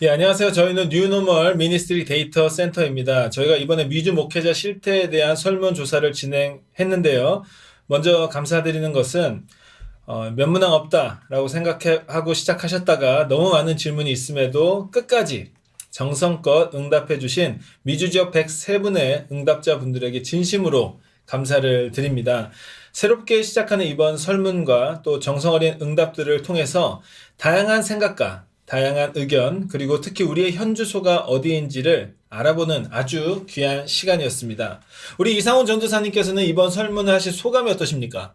예, 안녕하세요. 저희는 뉴노멀 미니스트리 데이터 센터입니다. 저희가 이번에 미주 목회자 실태에 대한 설문조사를 진행했는데요. 먼저 감사드리는 것은 면문항 없다라고 생각하고 시작하셨다가 너무 많은 질문이 있음에도 끝까지 정성껏 응답해 주신 미주 지역 103분의 응답자분들에게 진심으로 감사를 드립니다. 새롭게 시작하는 이번 설문과 또 정성어린 응답들을 통해서 다양한 생각과 다양한 의견, 그리고 특히 우리의 현주소가 어디인지를 알아보는 아주 귀한 시간이었습니다. 우리 이상훈 전도사님께서는 이번 설문을 하신 소감이 어떠십니까?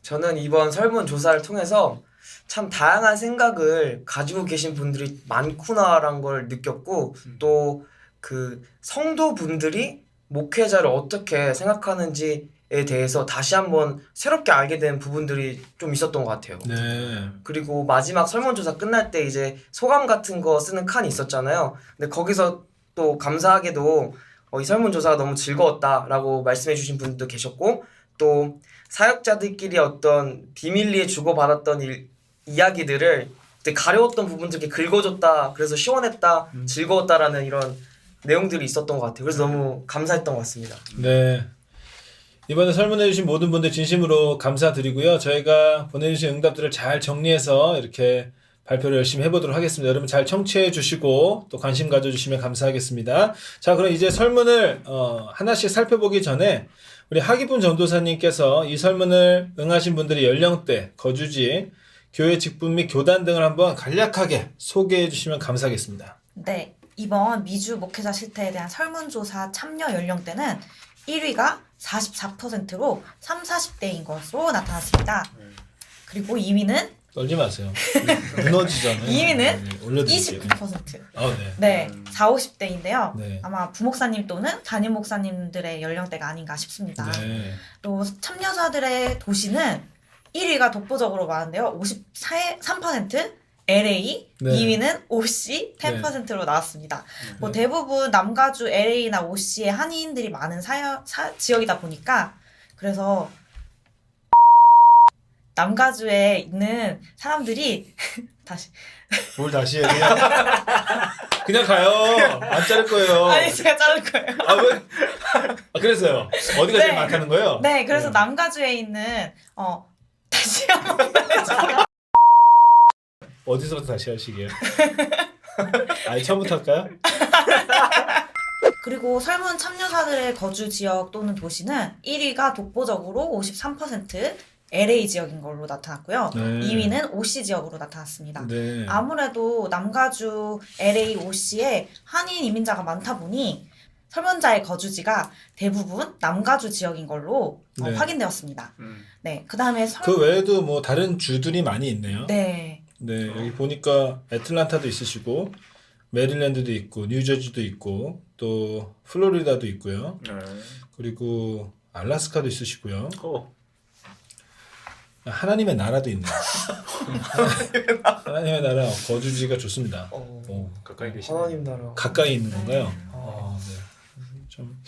저는 이번 설문조사를 통해서 참 다양한 생각을 가지고 계신 분들이 많구나라는 걸 느꼈고, 또 그 성도분들이 목회자를 어떻게 생각하는지에 대해서 다시 한번 새롭게 알게 된 부분들이 좀 있었던 것 같아요. 네. 그리고 마지막 설문조사 끝날 때 이제 소감 같은 거 쓰는 칸이 있었잖아요. 근데 거기서 또 감사하게도 이 설문조사가 너무 즐거웠다라고 말씀해 주신 분들도 계셨고, 또 사역자들끼리 어떤 비밀리에 주고받았던 이야기들을 가려웠던 부분들 이렇게 긁어줬다, 그래서 시원했다, 즐거웠다라는 이런 내용들이 있었던 것 같아요. 그래서 너무 감사했던 것 같습니다. 네. 이번에 설문해주신 모든 분들 진심으로 감사드리고요. 저희가 보내주신 응답들을 잘 정리해서 이렇게 발표를 열심히 해보도록 하겠습니다. 여러분 잘 청취해 주시고 또 관심 가져주시면 감사하겠습니다. 자, 그럼 이제 설문을 하나씩 살펴보기 전에 우리 하기분 전도사님께서 이 설문을 응하신 분들의 연령대, 거주지, 교회 직분 및 교단 등을 한번 간략하게 소개해 주시면 감사하겠습니다. 네, 이번 미주 목회자 실태에 대한 설문조사 참여 연령대는 1위가 44%로 30-40대인 것으로 나타났습니다. 그리고 2위는 떨지 마세요. 무너지잖아요. 2위는 네, 올려드릴게요. 29%. 네. 네, 40-50대인데요. 네. 아마 부목사님 또는 담임 목사님들의 연령대가 아닌가 싶습니다. 네. 또 참여자들의 도시는 1위가 독보적으로 많은데요. 53%, LA, 네. 2위는 OC 10%로 나왔습니다. 뭐 대부분 남가주 LA나 OC에 한인들이 많은 지역이다 보니까, 그래서 남가주에 있는 사람들이 뭘 다시 해? 그냥 가요. 안 자를 거예요. 아니, 제가 자를 거예요. 아, 왜? 그래서요. 어디가 제일 네. 많다는 거예요? 네, 그래서 남가주에 있는 다시 한번 해주세요. 어디서부터 다시 하시게요? 아니, 처음부터 할까요? 그리고 설문 참여자들의 거주 지역 또는 도시는 1위가 독보적으로 53% LA 지역인 걸로 나타났고요. 네. 2위는 OC 지역으로 나타났습니다. 네. 아무래도 남가주 LA OC에 한인 이민자가 많다 보니 설문자의 거주지가 대부분 남가주 지역인 걸로 네. 확인되었습니다. 네, 그다음에 그 외에도 뭐 다른 주들이 많이 있네요. 네. 네, 여기 보니까 애틀란타도 있으시고 메릴랜드도 있고 뉴저지도 있고 또 플로리다도 있고요. 그리고 알래스카도 있으시고요. 하나님의 나라도 있네요. 하나님의 나라 거주지가 좋습니다. 가까이 계시네. 하나님 나라. 가까이 있는 건가요? 네. 좀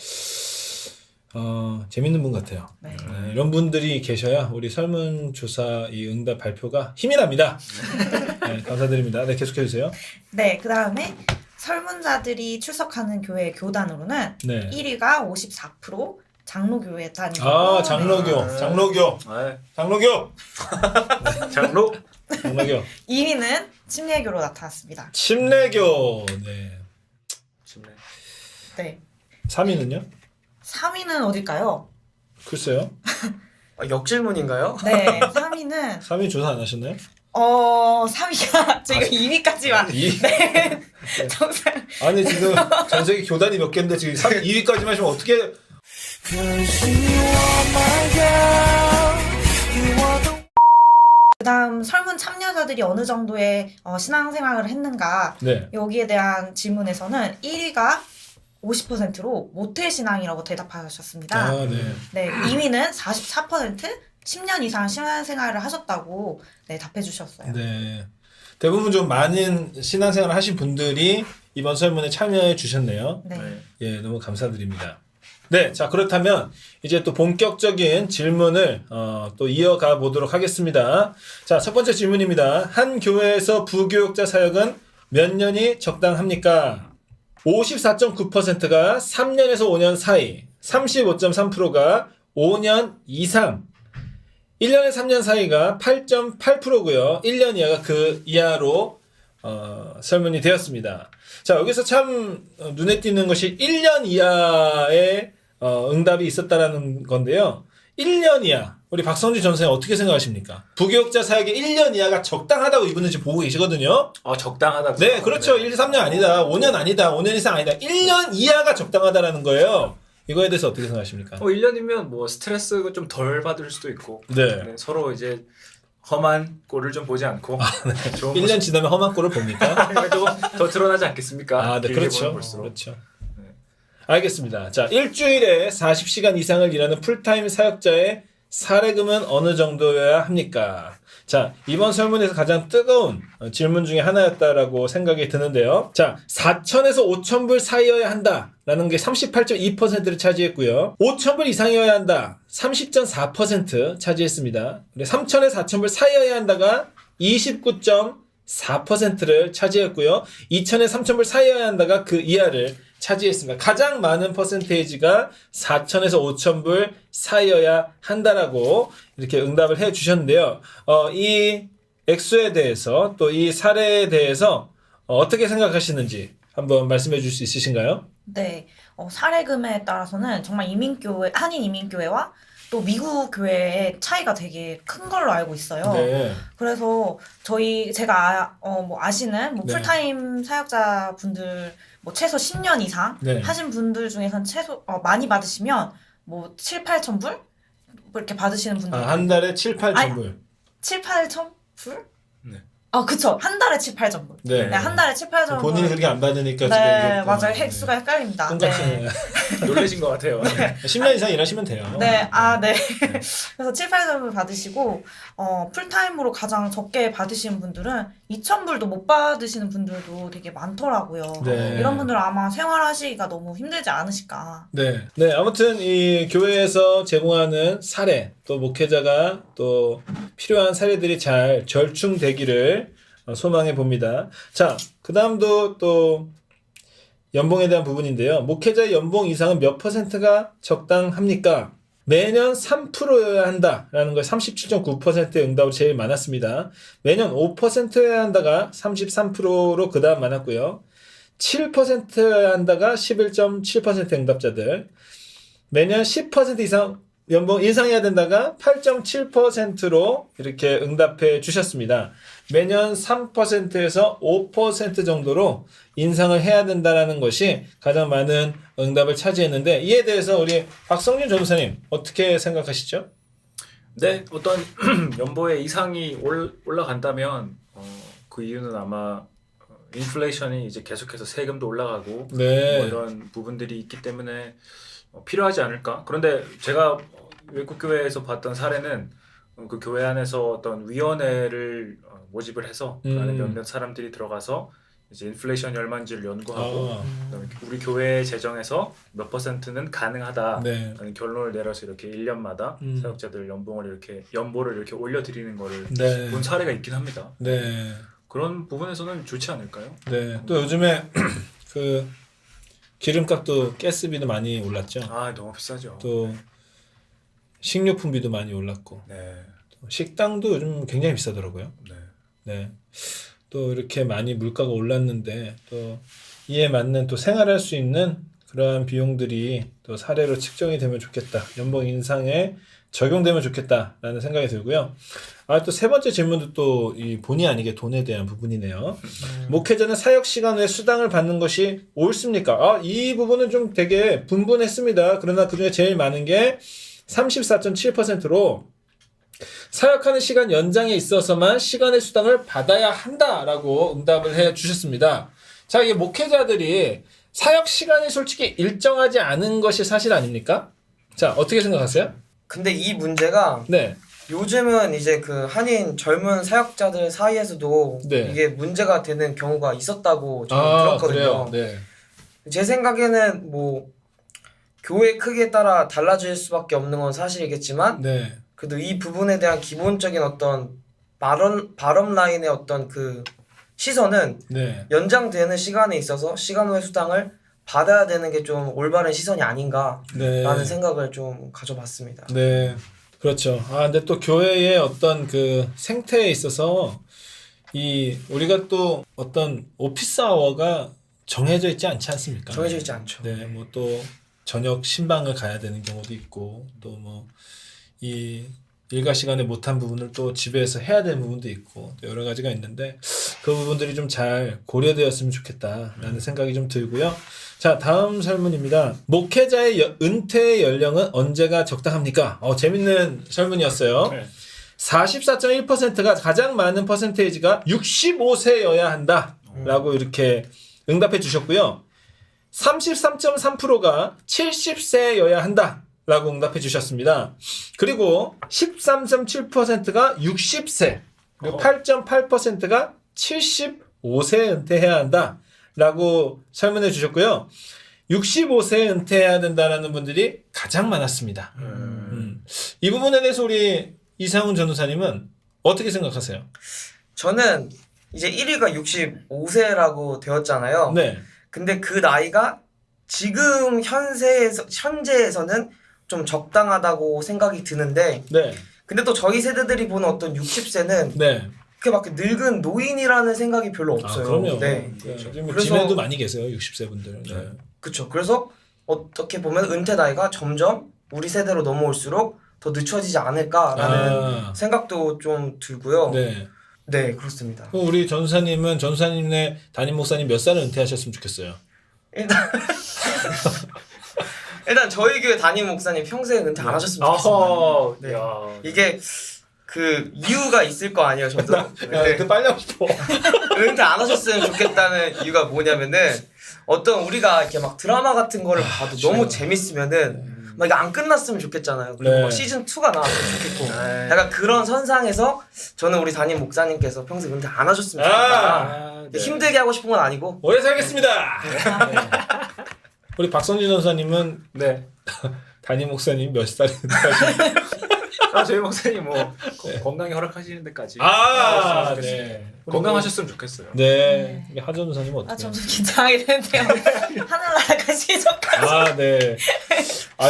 재밌는 분 같아요. 네. 네, 이런 분들이 계셔야 우리 설문조사 이 응답 발표가 힘이 납니다. 네, 감사드립니다. 네, 계속해 주세요. 네, 그다음에 설문자들이 출석하는 교회 교단으로는 네. 1위가 54% 장로교회 다니고 장로교. 네. 장로교. 장로교. 장로? 장로교. 2위는 침례교로 나타났습니다. 침례교. 네. 침례. 네. 3위는요? 3위는 어딜까요? 글쎄요. 역질문인가요? 네, 3위는 3위 조사 안 하셨나요? 3위가 저희가 2위까지만 네. 정상. 아니 지금 전 세계 교단이 몇 개인데 지금 2위까지만 하시면 어떻게 그다음 설문 참여자들이 어느 정도의 신앙생활을 했는가, 네. 여기에 대한 질문에서는 1위가 50%로 모태신앙이라고 대답하셨습니다. 네. 네, 2위는 44% 10년 이상 신앙생활을 하셨다고 답해 주셨어요. 네. 대부분 좀 많은 신앙생활을 하신 분들이 이번 설문에 참여해 주셨네요. 네. 예, 너무 감사드립니다. 네, 자 그렇다면 이제 또 본격적인 질문을 또 이어가 보도록 하겠습니다. 자, 첫 번째 질문입니다. 한 교회에서 부교육자 사역은 몇 년이 적당합니까? 54.9%가 3년에서 5년 사이, 35.3%가 5년 이상, 1년에서 3년 사이가 8.8%고요. 1년 이하가 그 이하로 설문이 되었습니다. 자, 여기서 참 눈에 띄는 것이 1년 이하의 응답이 있었다라는 건데요. 1년 이하. 우리 박성주 전선생 어떻게 생각하십니까? 부교육자 사역의 1년 이하가 적당하다고 이분은 지금 보고 계시거든요. 적당하다. 네, 그렇죠. 1, 3년 아니다. 5년 아니다. 5년 이상 아니다. 1년 이하가 적당하다라는 거예요. 이거에 대해서 어떻게 생각하십니까? 1년이면 뭐 스트레스 좀 덜 받을 수도 있고. 네. 네, 서로 이제 험한 꼴을 좀 보지 않고 좋은 1년 지나면 험한 꼴을 봅니까? 조금 더 드러나지 않겠습니까? 아, 네, 길게 그렇죠. 보면 볼수록. 그렇죠. 네. 알겠습니다. 자, 일주일에 40시간 이상을 일하는 풀타임 사역자의 사례금은 어느 정도여야 합니까? 자, 이번 설문에서 가장 뜨거운 질문 중에 하나였다라고 생각이 드는데요. 자, 4,000에서 5,000불 사이여야 한다라는 게 38.2%를 차지했고요. 5,000불 이상이어야 한다. 30.4% 차지했습니다. 3,000에서 4,000불 사이여야 한다가 29.4%를 차지했고요. 2,000에서 3,000불 사이여야 한다가 그 이하를 차지했습니다. 가장 많은 퍼센테이지가 4,000에서 5,000불 사이여야 한다라고 이렇게 응답을 해 주셨는데요. 이 액수에 대해서 또 이 사례에 대해서 어떻게 생각하시는지 한번 말씀해 줄 수 있으신가요? 네, 사례금에 따라서는 정말 이민교회, 한인 이민교회와 또 미국 교회의 차이가 되게 큰 걸로 알고 있어요. 네. 그래서 제가 아시는 네. 풀타임 사역자 분들 최소 10년 이상 네. 하신 분들 중에선 많이 받으시면 7, 8천 불? 이렇게 받으시는 분들. 한 달에 7, 8,000불. 7, 8천 불? 네. 그쵸. 한 달에 7, 8천 불. 네. 네, 한 달에 7, 8천 불. 본인이 그렇게 안 받으니까 지금 네, 이게 맞아요. 획수가 헷갈립니다. 똑같은 놀라신 것 같아요. 10년 이상 일하시면 돼요. 네, 네. 그래서 7, 8점을 받으시고, 풀타임으로 가장 적게 받으시는 분들은 2,000불도 못 받으시는 분들도 되게 많더라고요. 네. 이런 분들은 아마 생활하시기가 너무 힘들지 않으실까. 네. 네, 아무튼 이 교회에서 제공하는 사례, 또 목회자가 또 필요한 사례들이 잘 절충되기를 소망해 봅니다. 자, 그 다음도 또 연봉에 대한 부분인데요. 목회자의 연봉 이상은 몇 %가 적당합니까? 매년 3%여야 한다라는 걸 37.9%의 응답으로 제일 많았습니다. 매년 5%여야 한다가 33%로 그 다음 많았고요. 7%여야 한다가 11.7% 응답자들. 매년 10% 이상 연봉 인상해야 된다가 8.7%로 이렇게 응답해 주셨습니다. 매년 3%에서 5% 정도로 인상을 해야 된다는 것이 가장 많은 응답을 차지했는데, 이에 대해서 우리 박성준 전무사님 어떻게 생각하시죠? 네, 어떤 연보의 이상이 올라간다면 그 이유는 아마 인플레이션이 이제 계속해서 세금도 올라가고 네. 이런 부분들이 있기 때문에 필요하지 않을까. 그런데 제가 외국 교회에서 봤던 사례는 그 교회 안에서 어떤 위원회를 모집을 해서 그 안에 몇몇 사람들이 들어가서 이제 인플레이션 열만지를 연구하고 그다음에 우리 교회 재정에서 몇 %는 가능하다라는 네. 결론을 내려서 이렇게 1년마다 사역자들 연봉을 이렇게 연보를 이렇게 올려드리는 거를 네. 본 사례가 있긴 합니다. 네. 그런 부분에서는 좋지 않을까요? 네. 또 요즘에 그 기름값도 가스비도 많이 올랐죠. 너무 비싸죠. 또 식료품비도 많이 올랐고, 네, 식당도 요즘 굉장히 비싸더라고요. 네. 네. 또 이렇게 많이 물가가 올랐는데 또 이에 맞는 또 생활할 수 있는 그러한 비용들이 또 사례로 측정이 되면 좋겠다. 연봉 인상에 적용되면 좋겠다라는 생각이 들고요. 또 세 번째 질문도 또 이 본의 아니게 돈에 대한 부분이네요. 목회자는 사역 시간 외 수당을 받는 것이 옳습니까? 이 부분은 좀 되게 분분했습니다. 그러나 그중에 제일 많은 게 34.7%로 사역하는 시간 연장에 있어서만 시간의 수당을 받아야 한다라고 응답을 해 주셨습니다. 자, 이게 목회자들이 사역 시간이 솔직히 일정하지 않은 것이 사실 아닙니까? 자, 어떻게 생각하세요? 근데 이 문제가 네. 요즘은 이제 그 한인 젊은 사역자들 사이에서도 네. 이게 문제가 되는 경우가 있었다고 저는 들었거든요. 그래요. 네. 제 생각에는 교회 크기에 따라 달라질 수밖에 없는 건 사실이겠지만 네. 그래도 이 부분에 대한 기본적인 어떤 발언 라인의 어떤 그 시선은 네. 연장되는 시간에 있어서 시간 후의 수당을 받아야 되는 게 좀 올바른 시선이 아닌가라는 네. 생각을 좀 가져봤습니다. 네. 그렇죠. 아, 근데 또 교회의 어떤 그 생태에 있어서 우리가 또 어떤 오피스 아워가 정해져 있지 않지 않습니까? 정해져 있지 않죠. 네. 뭐 또 저녁 신방을 가야 되는 경우도 있고 또 뭐 이 일과 시간에 못한 부분을 또 집에서 해야 되는 부분도 있고 또 여러 가지가 있는데 그 부분들이 좀 잘 고려되었으면 좋겠다라는 생각이 좀 들고요. 자, 다음 설문입니다. 목회자의 은퇴 연령은 언제가 적당합니까? 재밌는 설문이었어요. 네. 44.1%가 가장 많은 퍼센테이지가 65세여야 한다라고 이렇게 응답해 주셨고요. 33.3%가 70세여야 한다라고 응답해 주셨습니다. 그리고 13.7%가 60세, 그리고 8.8%가 75세 은퇴해야 한다라고 설문해 주셨고요. 65세 은퇴해야 된다라는 분들이 가장 많았습니다. 이 부분에 대해서 우리 이상훈 전도사님은 어떻게 생각하세요? 저는 이제 1위가 65세라고 되었잖아요. 네. 근데 그 나이가 지금 현재에서는 좀 적당하다고 생각이 드는데 네. 근데 또 저희 세대들이 보는 어떤 60세는 네. 그렇게 막 늙은 노인이라는 생각이 별로 없어요. 그럼요. 네. 요즘 그래서- 집에도 많이 계세요. 60세 분들. 네. 그쵸. 그래서 어떻게 보면 은퇴 나이가 점점 우리 세대로 넘어올수록 더 늦춰지지 않을까라는 생각도 좀 들고요. 네. 네, 그렇습니다. 그럼 우리 전사님의 담임 목사님 몇 살에 은퇴하셨으면 좋겠어요? 일단 저희 교회 담임 목사님 평생 은퇴 안 하셨으면 좋겠습니다. 아하, 네. 야. 이게 그 이유가 있을 거 아니에요, 저도. 야, 네. 그 빨리 하고 싶어. 은퇴 안 하셨으면 좋겠다는 이유가 뭐냐면은 어떤 우리가 이렇게 막 드라마 같은 거를 봐도 너무 재밌으면은 막 이게 안 끝났으면 좋겠잖아요. 그리고 네. 막 시즌 2가 나왔으면 좋겠고 네. 약간 그런 선상에서 저는 우리 담임 목사님께서 평생 은퇴 안 하셨으면 좋겠다. 네. 힘들게 하고 싶은 건 아니고 오래 살겠습니다. 네. 우리 박성진 전사님은 네. 담임 목사님 몇 살에 은퇴하셨어요? 저희 목사님 뭐 네. 건강이 허락하시는 데까지 아, 네. 네. 건강하셨으면 좋겠어요. 네. 우리 하전 전사님 어떻게? 점점 긴장하게 되는데요. 하늘나라 가시기 전까지. 아, 네.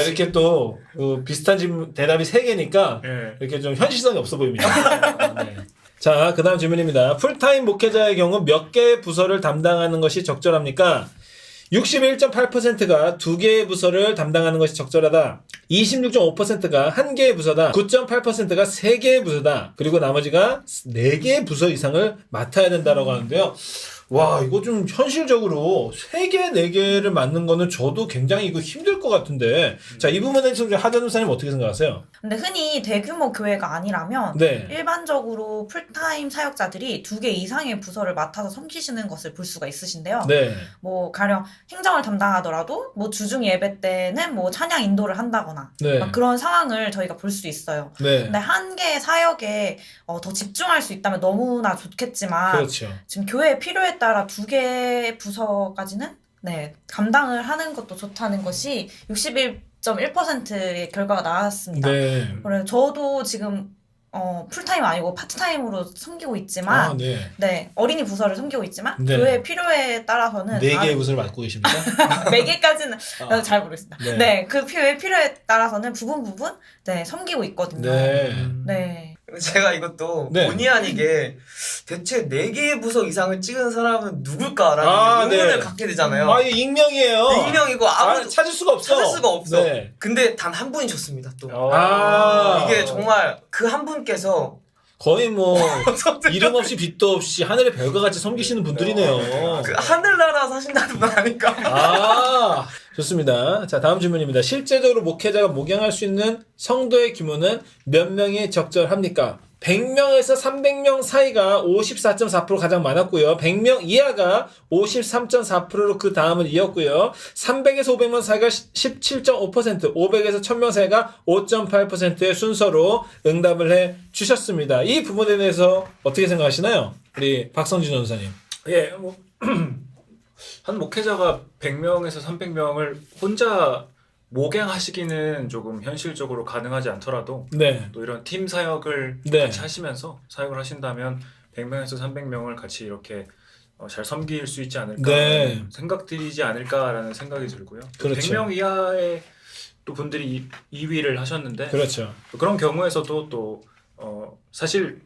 이렇게 또 비슷한 질문 대답이 3개니까 네. 이렇게 좀 현실성이 없어 보입니다. 네. 자, 그다음 질문입니다. 풀타임 목회자의 경우 몇 개의 부서를 담당하는 것이 적절합니까? 61.8%가 2개의 부서를 담당하는 것이 적절하다. 26.5%가 1개의 부서다. 9.8%가 3개의 부서다. 그리고 나머지가 4개의 부서 이상을 맡아야 된다라고 하는데요. 와, 이거 좀 현실적으로 3개, 4개를 맡는 거는 저도 굉장히 이거 힘들 것 같은데. 자, 이 부분에 대해서 하전 목사님 어떻게 생각하세요? 근데 흔히 대규모 교회가 아니라면 네. 일반적으로 풀타임 사역자들이 2개 이상의 부서를 맡아서 섬기시는 것을 볼 수가 있으신데요. 네. 뭐 가령 행정을 담당하더라도 뭐 주중 예배 때는 뭐 찬양 인도를 한다거나 네. 막 그런 상황을 저희가 볼 수 있어요. 네. 근데 한 개의 사역에 더 집중할 수 있다면 너무나 좋겠지만 그렇죠. 지금 교회의 필요에 따라 2개 부서까지는 감당을 하는 것도 좋다는 것이 61.1%의 결과가 나왔습니다. 네. 그래 저도 지금 풀타임 아니고 파트타임으로 섬기고 있지만 네. 어린이 부서를 섬기고 있지만 네. 교회 필요에 따라서는 4개의 부서를 맡고 계십니까? 4개까지는 잘 모르겠습니다. 네. 네, 그 필요에 따라서는 부분 섬기고 있거든요. 네. 네. 제가 이것도 네. 본의 아니게 대체 4개의 부서 이상을 찍은 사람은 누굴까라는 의문을 갖게 되잖아요. 이거 익명이에요. 익명이고 아무도 찾을 수가 없어. 찾을 수가 없어. 네. 근데 단 한 분이셨습니다 또. 아. 이게 정말 그 한 분께서 거의 뭐 이름 없이 빛도 없이 하늘의 별과 같이 섬기시는 분들이네요. 그 하늘나라 사신다는 분 아닐까? 아, 좋습니다. 자, 다음 질문입니다. 실제적으로 목회자가 목양할 수 있는 성도의 규모는 몇 명이 적절합니까? 100명에서 300명 사이가 54.4% 가장 많았고요. 100명 이하가 53.4%로 그 다음을 이었고요. 300에서 500명 사이가 17.5%, 500에서 1000명 사이가 5.8%의 순서로 응답을 해 주셨습니다. 이 부분에 대해서 어떻게 생각하시나요? 우리 박성진 전사님. 예, 한 목회자가 100명에서 300명을 혼자 목양하시기는 조금 현실적으로 가능하지 않더라도 네. 또 이런 팀 사역을 네. 같이 하시면서 사역을 하신다면 100명에서 300명을 같이 이렇게 잘 섬길 수 있지 않을까 네. 생각들이지 않을까라는 생각이 들고요. 그렇죠. 100명 이하의 또 분들이 2위를 하셨는데 그렇죠. 그런 경우에서도 또 사실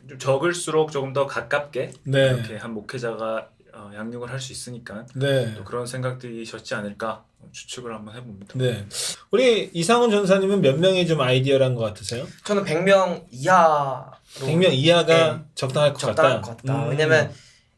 좀 적을수록 조금 더 가깝게 네. 이렇게 한 목회자가 양육을 할 수 있으니까 네. 또 그런 생각들이셨지 않을까 추측을 한번 해봅니다. 네. 우리 이상훈 전사님은 몇 명이 좀 아이디어란 것 같으세요? 저는 100명 이하로 100명 이하가 네. 적당할 것 적당할 같다. 것 같다. 왜냐면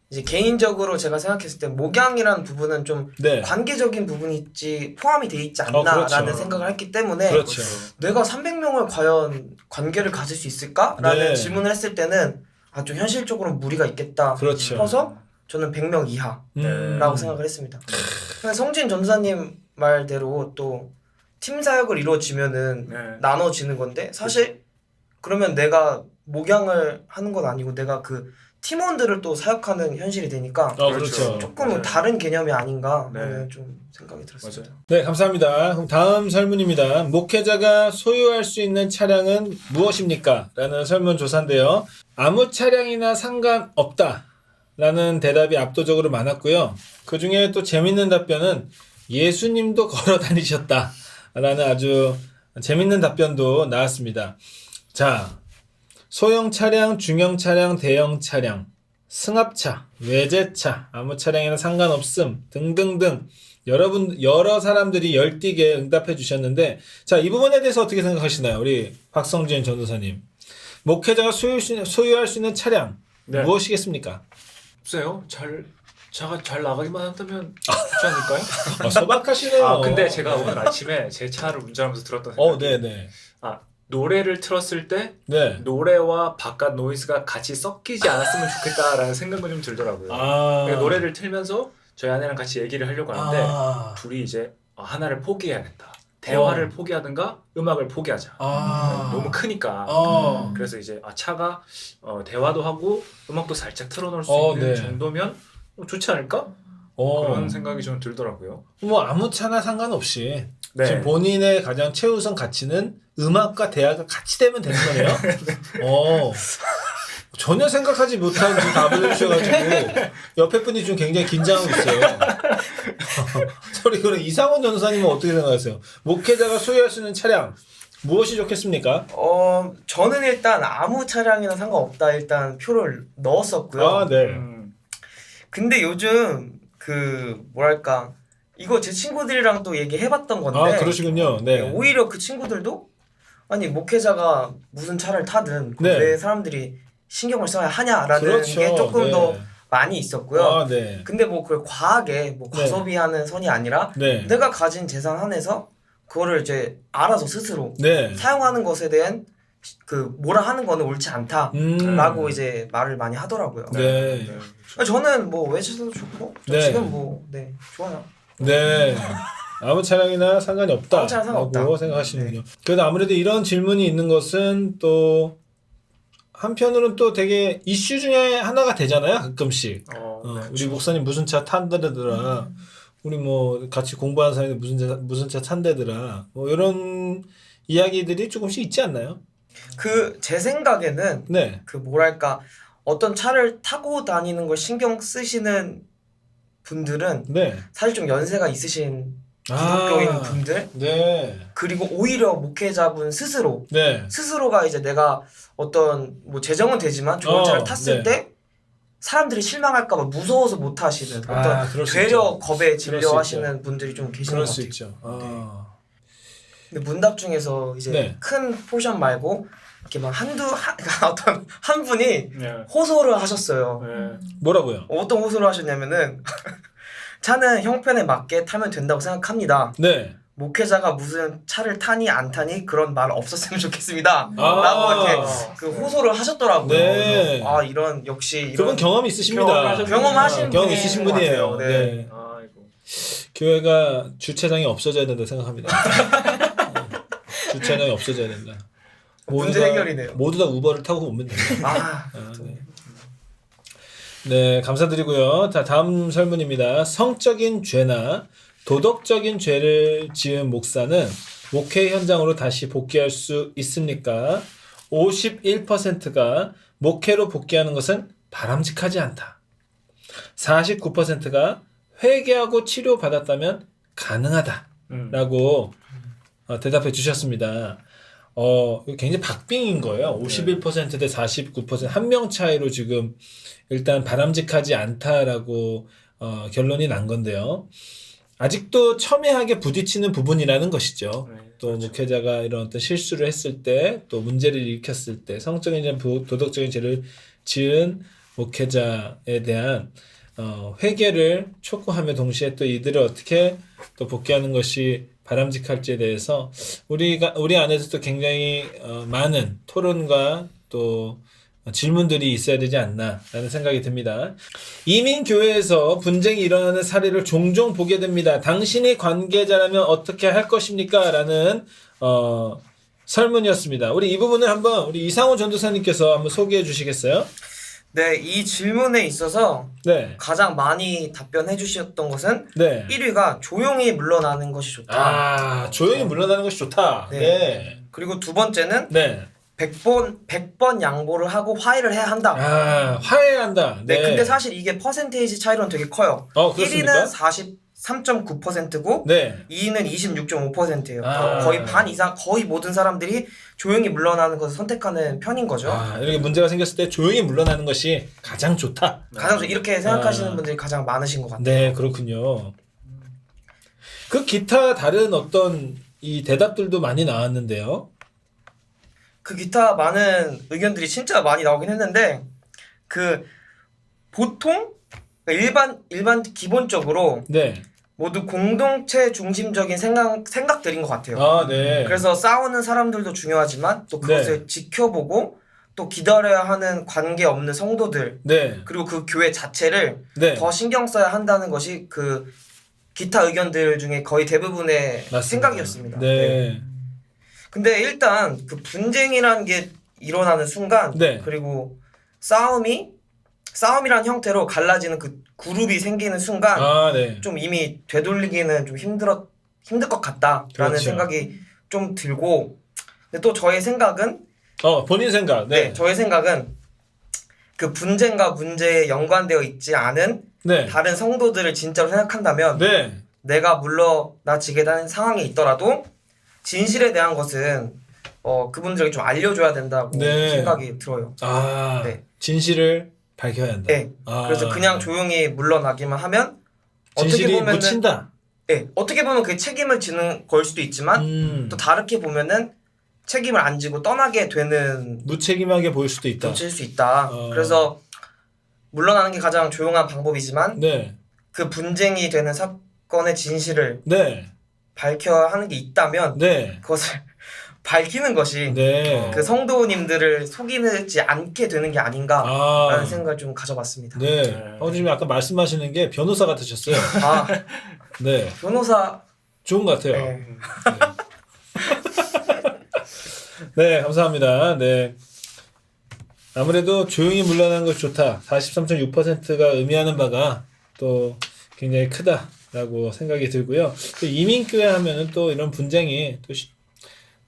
이제 개인적으로 제가 생각했을 때 목양이라는 부분은 좀 네. 관계적인 부분이 있지 포함이 돼 있지 그렇죠. 않나라는 생각을 했기 때문에 그렇죠. 내가 300명을 과연 관계를 가질 수 있을까라는 네. 질문을 했을 때는 좀 현실적으로 무리가 있겠다 그렇죠. 싶어서 저는 100명 이하라고 음. 생각을 했습니다. 근데 성진 전사님 말대로 또 팀 사역을 이루어지면은 네. 나눠지는 건데 사실 그러면 내가 목양을 하는 건 아니고 내가 그 팀원들을 또 사역하는 현실이 되니까 그렇죠. 조금 맞아요. 다른 개념이 아닌가 네. 하는 좀 생각이 들었습니다. 맞아요. 네, 감사합니다. 그럼 다음 설문입니다. 목회자가 소유할 수 있는 차량은 무엇입니까? 라는 설문조사인데요. 아무 차량이나 상관없다. 라는 대답이 압도적으로 많았고요. 그 중에 또 재밌는 답변은 예수님도 걸어 다니셨다. 라는 아주 재밌는 답변도 나왔습니다. 자, 소형 차량, 중형 차량, 대형 차량, 승합차, 외제차, 아무 차량이나 상관없음 등등등 여러 사람들이 열띠게 응답해 주셨는데 자, 이 부분에 대해서 어떻게 생각하시나요? 우리 박성진 전도사님. 목회자가 소유할 수 있는 차량 네. 무엇이겠습니까? 없어요. 차가 잘 나가기만 한다면 좋지 않을까요? 소박하시네요. 근데 제가 오늘 아침에 제 차를 운전하면서 들었던 생각이 네네. 노래를 틀었을 때 네. 노래와 바깥 노이즈가 같이 섞이지 않았으면 좋겠다라는 생각은 좀 들더라고요. 그러니까 노래를 틀면서 저희 아내랑 같이 얘기를 하려고 하는데 둘이 이제 하나를 포기해야겠다. 대화를 포기하든가 음악을 포기하자. 너무 크니까. 그래서 이제 차가 대화도 하고 음악도 살짝 틀어놓을 수 있는 네. 정도면 좋지 않을까? 그런 생각이 좀 들더라고요. 뭐 아무 차나 상관없이 네. 지금 본인의 가장 최우선 가치는 음악과 대화가 같이 되면 되는 거네요. 전혀 생각하지 못한 지금 답을 해주셔가지고 옆에 분이 좀 굉장히 긴장하고 있어요. 소리 그럼 이상훈 전도사님은 어떻게 생각하세요? 목회자가 소유할 수 있는 차량 무엇이 좋겠습니까? 저는 일단 아무 차량이나 상관없다 일단 표를 넣었었고요. 네. 근데 요즘 뭐랄까 이거 제 친구들이랑 또 얘기해봤던 건데 그러시군요. 네. 오히려 그 친구들도 아니 목회자가 무슨 차를 타든 네. 왜 사람들이 신경을 써야 하냐라는 그렇죠. 게 조금 네. 더 많이 있었고요. 네. 근데 뭐 그걸 과하게 과소비하는 선이 아니라 네. 내가 가진 재산 안에서 그거를 이제 알아서 스스로 네. 사용하는 것에 대한 뭐라 하는 거는 옳지 않다라고 이제 말을 많이 하더라고요. 네. 저는 뭐 외제차도 좋고 네. 지금 좋아요. 네. 아무 차량이나 상관이 아무 차량 없다라고 상관없다. 생각하시는군요. 그래도 아무래도 이런 질문이 있는 것은 또 한편으로는 또 되게 이슈 중에 하나가 되잖아요. 가끔씩. 우리 목사님 무슨 차 탄다더라. 우리 뭐 같이 공부하는 사람이 무슨 차 탄다더라. 뭐 이런 이야기들이 조금씩 있지 않나요? 제 생각에는 네. 뭐랄까 어떤 차를 타고 다니는 걸 신경 쓰시는 분들은 네. 사실 좀 연세가 있으신 기독교인 분들 네. 그리고 오히려 목회자분 네. 스스로가 이제 내가 어떤 뭐 재정은 되지만 좋은 차를 탔을 네. 때 사람들이 실망할까봐 무서워서 못 하시는 어떤 그럴 수 되려 있죠. 겁에 그럴 수 질려하시는 분들이 좀 계시는 그럴 것 수 같아요. 있죠. 근데 문답 중에서 이제 네. 큰 포션 말고 이렇게 막 어떤 한 분이 네. 호소를 하셨어요. 네. 뭐라고요? 어떤 호소를 하셨냐면은 차는 형편에 맞게 타면 된다고 생각합니다. 네. 목회자가 무슨 차를 타니 안 타니 그런 말 없었으면 좋겠습니다. 라고 이렇게 호소를 하셨더라고요. 네. 그래서 이런 역시 이런 그분 경험이 있으십니다. 경험하신 경험 분인 있으신 것 분이에요. 같아요. 네. 아이고. 교회가 주차장이 없어져야 된다 생각합니다. 주차장이 없어져야 된다. 문제 해결이네요. 모두 다 우버를 타고 오면 됩니다. 네. 네, 감사드리고요. 자, 다음 설문입니다. 성적인 죄나 도덕적인 죄를 지은 목사는 목회 현장으로 다시 복귀할 수 있습니까? 51%가 목회로 복귀하는 것은 바람직하지 않다. 49%가 회개하고 치료받았다면 가능하다. 라고 대답해 주셨습니다. 이거 굉장히 박빙인 거예요. 51% 대 49%. 한 명 차이로 지금 일단 바람직하지 않다라고 결론이 난 건데요. 아직도 첨예하게 부딪히는 부분이라는 것이죠. 네, 또 그렇죠. 목회자가 이런 어떤 실수를 했을 때, 또 문제를 일으켰을 때, 성적인 죄, 도덕적인 죄를 지은 목회자에 대한 회개를 촉구하며 동시에 또 이들을 어떻게 또 복귀하는 것이 바람직할지에 대해서 우리 안에서 또 굉장히 많은 토론과 또 질문들이 있어야 되지 않나라는 생각이 듭니다. 이민교회에서 분쟁이 일어나는 사례를 종종 보게 됩니다. 당신이 관계자라면 어떻게 할 것입니까? 라는 설문이었습니다. 우리 이 부분을 한번 우리 이상호 전도사님께서 한번 소개해 주시겠어요? 네, 이 질문에 있어서 네. 가장 많이 답변해 주셨던 것은 네. 1위가 조용히 물러나는 것이 좋다. 아, 조용히 물러나는 것이 좋다. 네. 네. 그리고 두 번째는 네. 100번 양보를 하고 화해를 해야 한다. 아, 화해한다. 네, 근데 사실 이게 퍼센테이지 차이로는 되게 커요. 그렇습니까? 1위는 43.9%고 네. 2위는 26.5%예요. 아. 거의 반 이상, 거의 모든 사람들이 조용히 물러나는 것을 선택하는 편인 거죠. 아, 이렇게 문제가 생겼을 때 조용히 물러나는 것이 가장 좋다. 가장 이렇게 생각하시는 아. 분들이 가장 많으신 것 같아요. 네, 그렇군요. 그 기타 다른 어떤 이 대답들도 많이 나왔는데요. 그 기타 많은 의견들이 진짜 많이 나오긴 했는데 그 보통 일반 기본적으로 네. 모두 공동체 중심적인 생각들인 것 같아요. 아, 네. 그래서 싸우는 사람들도 중요하지만 또 그것을 지켜보고 또 기다려야 하는 관계 없는 성도들 네. 그리고 그 교회 자체를 네. 더 신경 써야 한다는 것이 그 기타 의견들 중에 거의 대부분의 맞습니다. 생각이었습니다. 네. 근데 일단 그 분쟁이라는 게 일어나는 순간 네. 그리고 싸움이란 형태로 갈라지는 그 그룹이 생기는 순간 아, 네. 좀 이미 되돌리기는 좀 힘들 것 같다라는 그렇죠. 생각이 좀 들고 근데 또 저의 생각은 본인 생각. 네. 저의 생각은 그 분쟁과 문제에 연관되어 있지 않은 네. 다른 성도들을 진짜로 생각한다면 네. 내가 물러나지게 되는 상황에 있더라도 진실에 대한 것은 그분들에게 좀 알려줘야 된다고 네. 생각이 들어요. 아, 네. 진실을 밝혀야 한다. 네. 아. 그래서 그냥 조용히 물러나기만 하면 진실이 어떻게 보면은 묻힌다. 네, 어떻게 보면 그 책임을 지는 걸 수도 있지만 또 다르게 보면은 책임을 안 지고 떠나게 되는 무책임하게 보일 수도 있다. 도칠 수 있다. 그래서 물러나는 게 가장 조용한 방법이지만 네. 그 분쟁이 되는 사건의 진실을 네. 밝혀야 하는 게 있다면 네. 그것을 밝히는 것이 네. 그 성도님들을 속이지 않게 되는 게 아닌가라는 아. 생각을 좀 가져봤습니다. 네. 네. 지금 아까 말씀하시는 게 변호사 같으셨어요. 아, 네. 변호사 좋은 것 같아요. 네. 네, 감사합니다. 네. 아무래도 조용히 물러나는 것이 좋다. 43.6%가 의미하는 바가 또 굉장히 크다라고 생각이 들고요. 또 이민교회 하면은 또 이런 분쟁이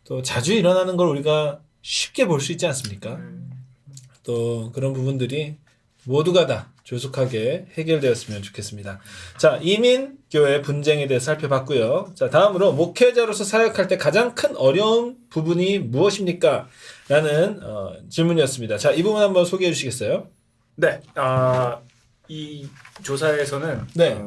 또 자주 일어나는 걸 우리가 쉽게 볼 수 있지 않습니까? 또 그런 부분들이 모두가 다 조속하게 해결되었으면 좋겠습니다. 자, 이민교회 분쟁에 대해 살펴봤고요. 자, 다음으로 목회자로서 사역할 때 가장 큰 어려운 부분이 무엇입니까? 라는 질문이었습니다. 자, 이 부분 한번 소개해 주시겠어요? 네, 이 조사에서는 네.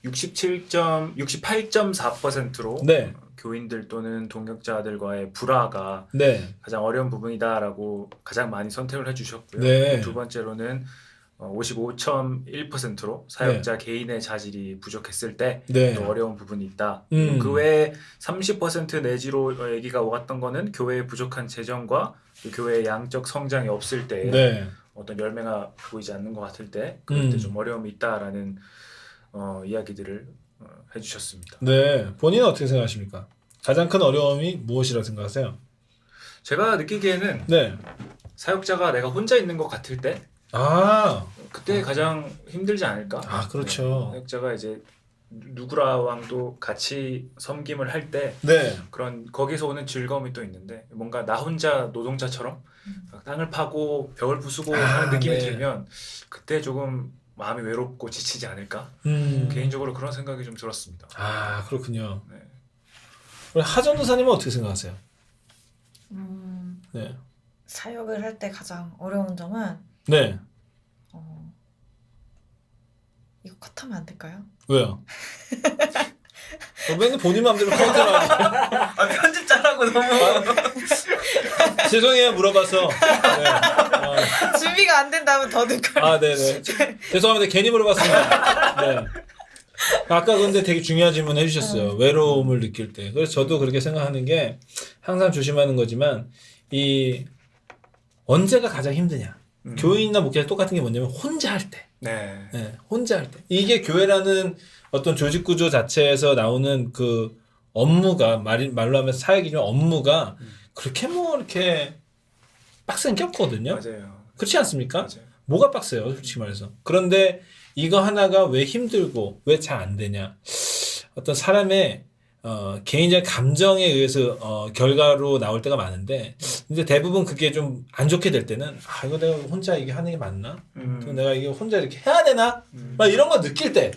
68.4%로 네. 교인들 또는 동역자들과의 불화가 네. 가장 어려운 부분이다라고 가장 많이 선택을 해주셨고요. 네. 두 번째로는 55.1%로 사역자 개인의 자질이 부족했을 때 네. 또 어려운 부분이 있다. 음. 그 외에 30% 내지로 얘기가 오갔던 거는 교회의 부족한 재정과 또 교회의 양적 성장이 없을 때 네. 어떤 열매가 보이지 않는 것 같을 때 그럴 때 음. 좀 어려움이 있다라는 이야기들을 해주셨습니다. 네. 본인은 어떻게 생각하십니까? 가장 큰 어려움이 무엇이라고 생각하세요? 제가 느끼기에는 네. 사역자가 내가 혼자 있는 것 같을 때 아, 그때 가장 힘들지 않을까? 그렇죠. 사역자가 이제 누구라왕도 같이 섬김을 할 때 네. 그런 거기서 오는 즐거움이 또 있는데 뭔가 나 혼자 노동자처럼 땅을 파고 벽을 부수고 하는 느낌이 네. 들면 그때 조금 마음이 외롭고 지치지 않을까? 개인적으로 그런 생각이 좀 들었습니다. 아 그렇군요. 네. 우리 하전도사님은 어떻게 생각하세요? 네. 사역을 할 때 가장 어려운 점은 네. 이거 컷하면 안 될까요? 왜요? 맨날 본인 마음대로 컨트롤하지. 아 편집자라고 너무 죄송해요 물어봐서. 네. 준비가 안 된다면 더듬 거예요. 아 네네. 죄송합니다. 괜히 물어봤습니다. 네. 아까 근데 되게 중요한 질문 해주셨어요. 외로움을 느낄 때. 그래서 저도 그렇게 생각하는 게 항상 조심하는 거지만 이 언제가 가장 힘드냐. 교인이나 목회자 똑같은 게 뭐냐면 혼자 할 때. 네. 네, 혼자 할 때. 이게 교회라는 어떤 조직 구조 자체에서 나오는 그 업무가 말로 하면 사역이지만 업무가 그렇게 뭐 이렇게 빡센 게 없거든요. 맞아요. 그렇지 않습니까? 맞아요. 뭐가 빡세요, 솔직히 말해서. 그런데 이거 하나가 왜 힘들고 왜 잘 안 되냐? 어떤 사람의 개인적인 감정에 의해서 결과로 나올 때가 많은데, 근데 대부분 그게 좀 안 좋게 될 때는 이거 내가 혼자 이게 하는 게 맞나? 또 내가 이게 혼자 이렇게 해야 되나? 막 이런 거 느낄 때,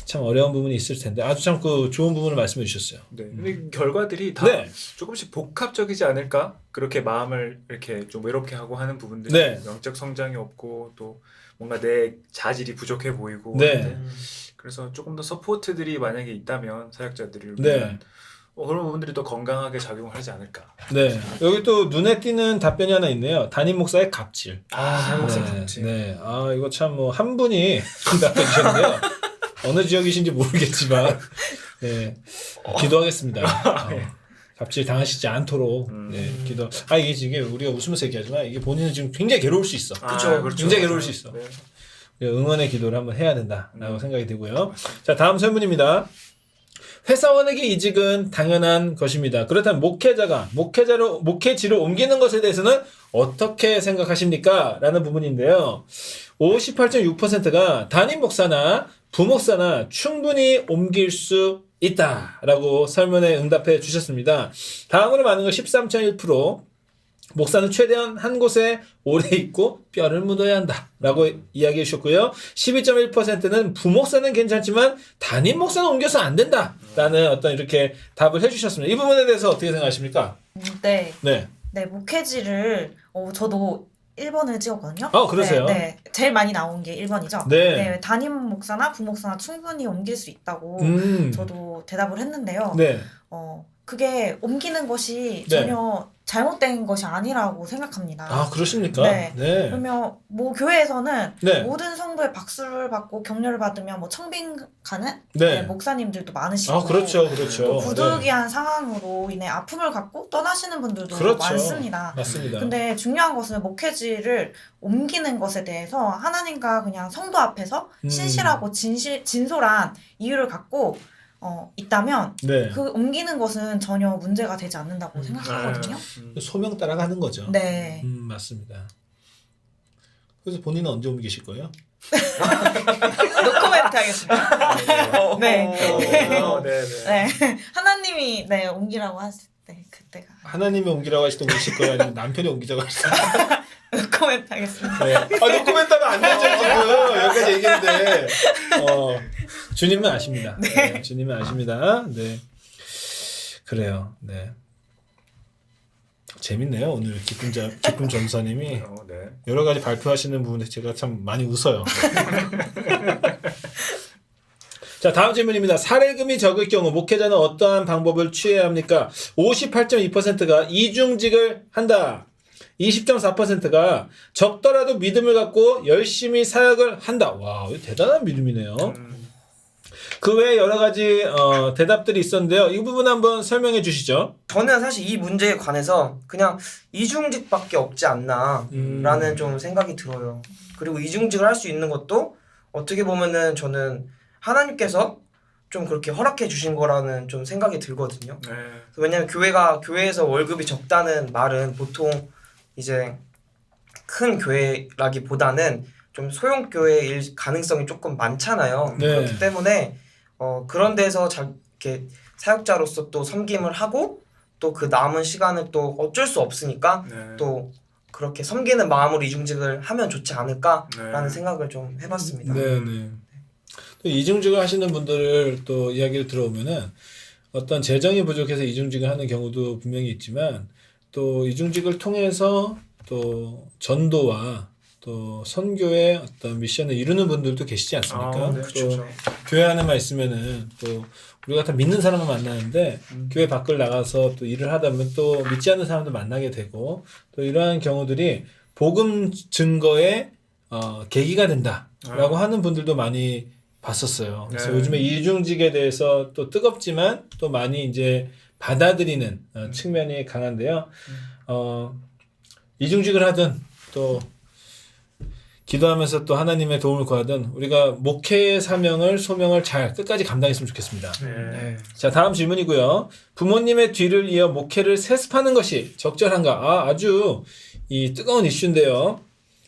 참 어려운 부분이 있을 텐데 아주 참 그 좋은 부분을 말씀해 주셨어요. 네. 근데 결과들이 다 네. 조금씩 복합적이지 않을까? 그렇게 마음을 이렇게 좀 외롭게 하고 하는 부분들이 네. 영적 성장이 없고 또 뭔가 내 자질이 부족해 보이고 네. 하는데 그래서 조금 더 서포트들이 만약에 있다면 사역자들을 네. 보면 그런 부분들이 더 건강하게 작용을 하지 않을까. 네. 여기 또 눈에 띄는 답변이 하나 있네요. 담임 목사의 갑질. 목사 네. 갑질. 네. 아, 이거 참 뭐 한 분이 답변 주셨는데요. 어느 지역이신지 모르겠지만, 네. 기도하겠습니다. 갑질 당하시지 않도록, 네. 기도. 이게 우리가 웃으면서 얘기하지만, 이게 본인은 지금 굉장히 괴로울 수 있어. 그쵸. 굉장히 괴로울 수 있어. 네. 응원의 기도를 한번 해야 된다라고 생각이 들고요. 자, 다음 설문입니다. 회사원에게 이직은 당연한 것입니다. 그렇다면 목회지로 옮기는 것에 대해서는 어떻게 생각하십니까? 라는 부분인데요. 58.6%가 담임 목사나 부목사나 충분히 옮길 수 있다라고 설문에 응답해 주셨습니다. 다음으로 많은 건 13.1%. 목사는 최대한 한 곳에 오래 있고 뼈를 묻어야 한다라고 이야기해 주셨고요. 12.1%는 부목사는 괜찮지만 담임 목사는 옮겨서 안 된다라는 어떤 이렇게 답을 해주셨습니다. 이 부분에 대해서 어떻게 생각하십니까? 네. 네. 네, 목회지를 저도 1번을 찍었거든요. 그러세요? 네, 제일 많이 나온 게 1번이죠. 네. 담임 목사나 부목사나 충분히 옮길 수 있다고 저도 대답을 했는데요. 네. 그게 옮기는 것이 네. 전혀 잘못된 것이 아니라고 생각합니다. 아, 그렇습니까? 네. 네. 그러면 뭐 교회에서는 네. 모든 성도의 박수를 받고 격려를 받으면 뭐 청빙 가는 네. 목사님들도 많으시고 그렇죠. 또 그렇죠. 부득이한 상황으로 인해 아픔을 갖고 떠나시는 분들도 그렇죠. 많습니다. 맞습니다. 근데 중요한 것은 목회지를 옮기는 것에 대해서 하나님과 그냥 성도 앞에서 신실하고 진솔한 이유를 갖고 있다면 네. 그 옮기는 것은 전혀 문제가 되지 않는다고 생각하거든요. 소명 따라가는 거죠. 네. 맞습니다. 그래서 본인은 언제 옮기실 거예요? 노코멘트 하겠습니다. 네. 네. 네. 하나님이 옮기라고 하실 때 그때가 하나님이 옮기라고 하실 때 옮기실 거예요? 아니면 남편이 옮기자고 하실 거예요? 노코멘트 하겠습니다. 네. 노코멘트 하면 안 되죠, 지금. 여기까지 얘기했는데. 주님은 아십니다. 네. 주님은 아십니다. 네. 그래요. 네. 재밌네요. 오늘 기쁨 전사님이 네. 여러 가지 발표하시는 부분에 제가 참 많이 웃어요. 자, 다음 질문입니다. 사례금이 적을 경우 목회자는 어떠한 방법을 취해야 합니까? 58.2%가 이중직을 한다. 20.4%가 적더라도 믿음을 갖고 열심히 사역을 한다. 와, 이거 대단한 믿음이네요. 그 외에 여러 가지 대답들이 있었는데요. 이 부분 한번 설명해 주시죠. 저는 사실 이 문제에 관해서 그냥 이중직밖에 없지 않나 라는 좀 생각이 들어요. 그리고 이중직을 할 수 있는 것도 어떻게 보면은 저는 하나님께서 좀 그렇게 허락해 주신 거라는 좀 생각이 들거든요. 네. 왜냐면 교회에서 월급이 적다는 말은 보통 이제 큰 교회라기보다는 좀 소형 교회일 가능성이 조금 많잖아요. 네. 그렇기 때문에 그런 데서 이렇게 사역자로서 또 섬김을 하고 또 그 남은 시간을 또 어쩔 수 없으니까 네. 또 그렇게 섬기는 마음으로 이중직을 하면 좋지 않을까라는 네. 생각을 좀 해봤습니다. 네. 또 이중직을 하시는 분들을 또 이야기를 들어보면은 어떤 재정이 부족해서 이중직을 하는 경우도 분명히 있지만 또 이중직을 통해서 또 전도와 또 선교의 어떤 미션을 이루는 분들도 계시지 않습니까? 네, 또 그렇죠. 교회 안에만 있으면은 또 우리가 다 믿는 사람만 만나는데 교회 밖을 나가서 또 일을 하다 보면 또 믿지 않는 사람도 만나게 되고 또 이러한 경우들이 복음 증거의 계기가 된다라고 하는 분들도 많이 봤었어요. 그래서 네. 요즘에 이중직에 대해서 또 뜨겁지만 또 많이 이제 받아들이는 측면이 강한데요. 이중직을 하든 또 기도하면서 또 하나님의 도움을 구하든 우리가 목회의 사명을 소명을 잘 끝까지 감당했으면 좋겠습니다. 네. 자, 다음 질문이고요. 부모님의 뒤를 이어 목회를 세습하는 것이 적절한가? 아주 이 뜨거운 이슈인데요.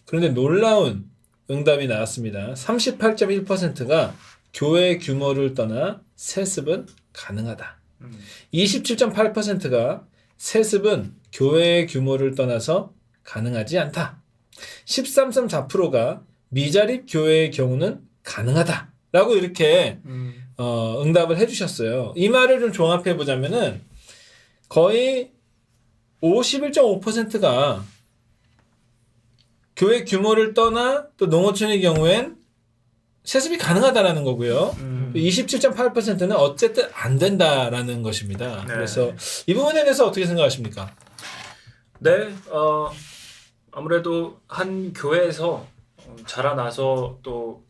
그런데 놀라운 응답이 나왔습니다. 38.1%가 교회 규모를 떠나 세습은 가능하다. 27.8%가 세습은 교회의 규모를 떠나서 가능하지 않다. 13.4%가 미자립 교회의 경우는 가능하다. 라고 이렇게 응답을 해주셨어요. 이 말을 좀 종합해 보자면은 거의 51.5%가 교회 규모를 떠나 또 농어촌의 경우엔 세습이 가능하다라는 거고요. 27.8%는 어쨌든 안 된다라는 것입니다. 네. 그래서 이 부분에 대해서 어떻게 생각하십니까? 네, 아무래도 한 교회에서 자라나서 또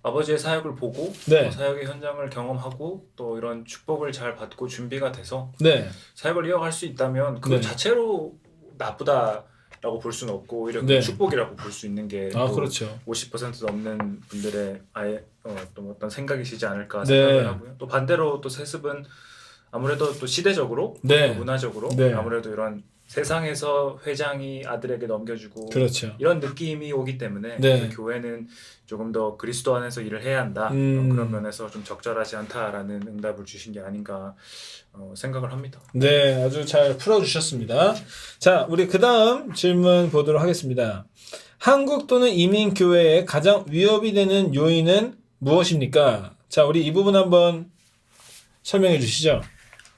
아버지의 사역을 보고 네. 또 사역의 현장을 경험하고 또 이런 축복을 잘 받고 준비가 돼서 네. 사역을 이어갈 수 있다면 그 네. 자체로 나쁘다라고 볼 수는 없고 오히려 네. 그 축복이라고 볼 수 있는 게 아, 또 그렇죠. 50% 넘는 분들의 아예 또 어떤 생각이시지 않을까 네. 생각을 하고요. 또 반대로 또 세습은 아무래도 또 시대적으로 네. 또 문화적으로 네. 아무래도 이런 세상에서 회장이 아들에게 넘겨주고 그렇죠. 이런 느낌이 오기 때문에 네. 교회는 조금 더 그리스도 안에서 일을 해야 한다. 그런 면에서 좀 적절하지 않다라는 응답을 주신 게 아닌가 생각을 합니다. 네, 아주 잘 풀어주셨습니다. 자, 우리 그 다음 질문 보도록 하겠습니다. 한국 또는 이민교회에 가장 위협이 되는 요인은 무엇입니까? 자, 우리 이 부분 한번 설명해 주시죠.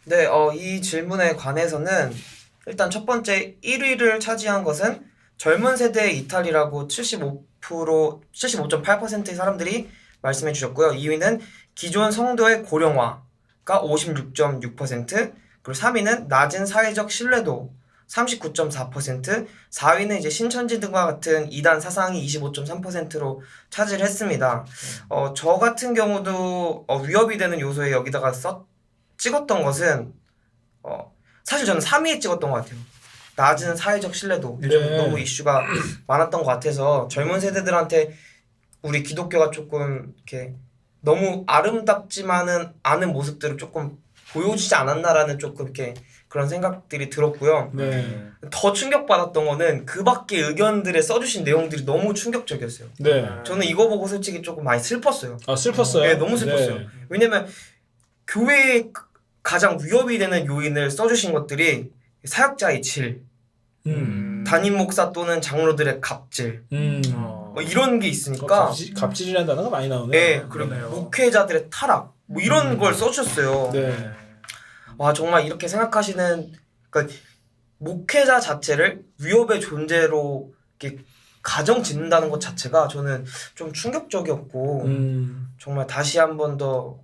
네, 이 질문에 관해서는 일단 첫 번째 1위를 차지한 것은 젊은 세대의 이탈이라고 75.8%의 사람들이 말씀해 주셨고요. 2위는 기존 성도의 고령화가 56.6%, 그리고 3위는 낮은 사회적 신뢰도 39.4%, 4위는 이제 신천지 등과 같은 이단 사상이 25.3%로 차지를 했습니다. 저 같은 경우도 위협이 되는 요소에 여기다가 찍었던 것은 사실 저는 3위에 찍었던 것 같아요. 낮은 사회적 신뢰도 요즘 네. 너무 이슈가 많았던 것 같아서 젊은 세대들한테 우리 기독교가 조금 이렇게 너무 아름답지만은 않은 모습들을 조금 보여주지 않았나라는 조금 이렇게 그런 생각들이 들었고요. 네. 더 충격받았던 거는 그 밖에 의견들에 써주신 내용들이 너무 충격적이었어요. 네. 저는 이거 보고 솔직히 조금 많이 슬펐어요. 아, 슬펐어요? 네, 너무 슬펐어요. 네. 왜냐면 교회에 가장 위협이 되는 요인을 써주신 것들이 사역자의 질, 담임 목사 또는 장로들의 갑질, 뭐 이런 게 있으니까 갑질이라는 단어가 많이 나오네요. 네, 그리고 그러네요. 목회자들의 타락 뭐 이런 걸 써주셨어요. 네. 와, 정말 이렇게 생각하시는, 그러니까 목회자 자체를 위협의 존재로 이렇게 가정 짓는다는 것 자체가 저는 좀 충격적이었고 정말 다시 한 번 더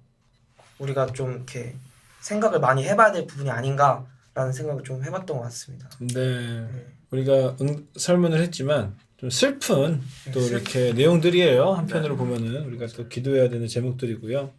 우리가 좀 이렇게 생각을 많이 해봐야 될 부분이 아닌가라는 생각을 좀 해봤던 것 같습니다. 네. 우리가 설문을 했지만 좀 슬픈 또 슬픈. 이렇게 내용들이에요. 한편으로 보면은 우리가 또 기도해야 되는 제목들이고요.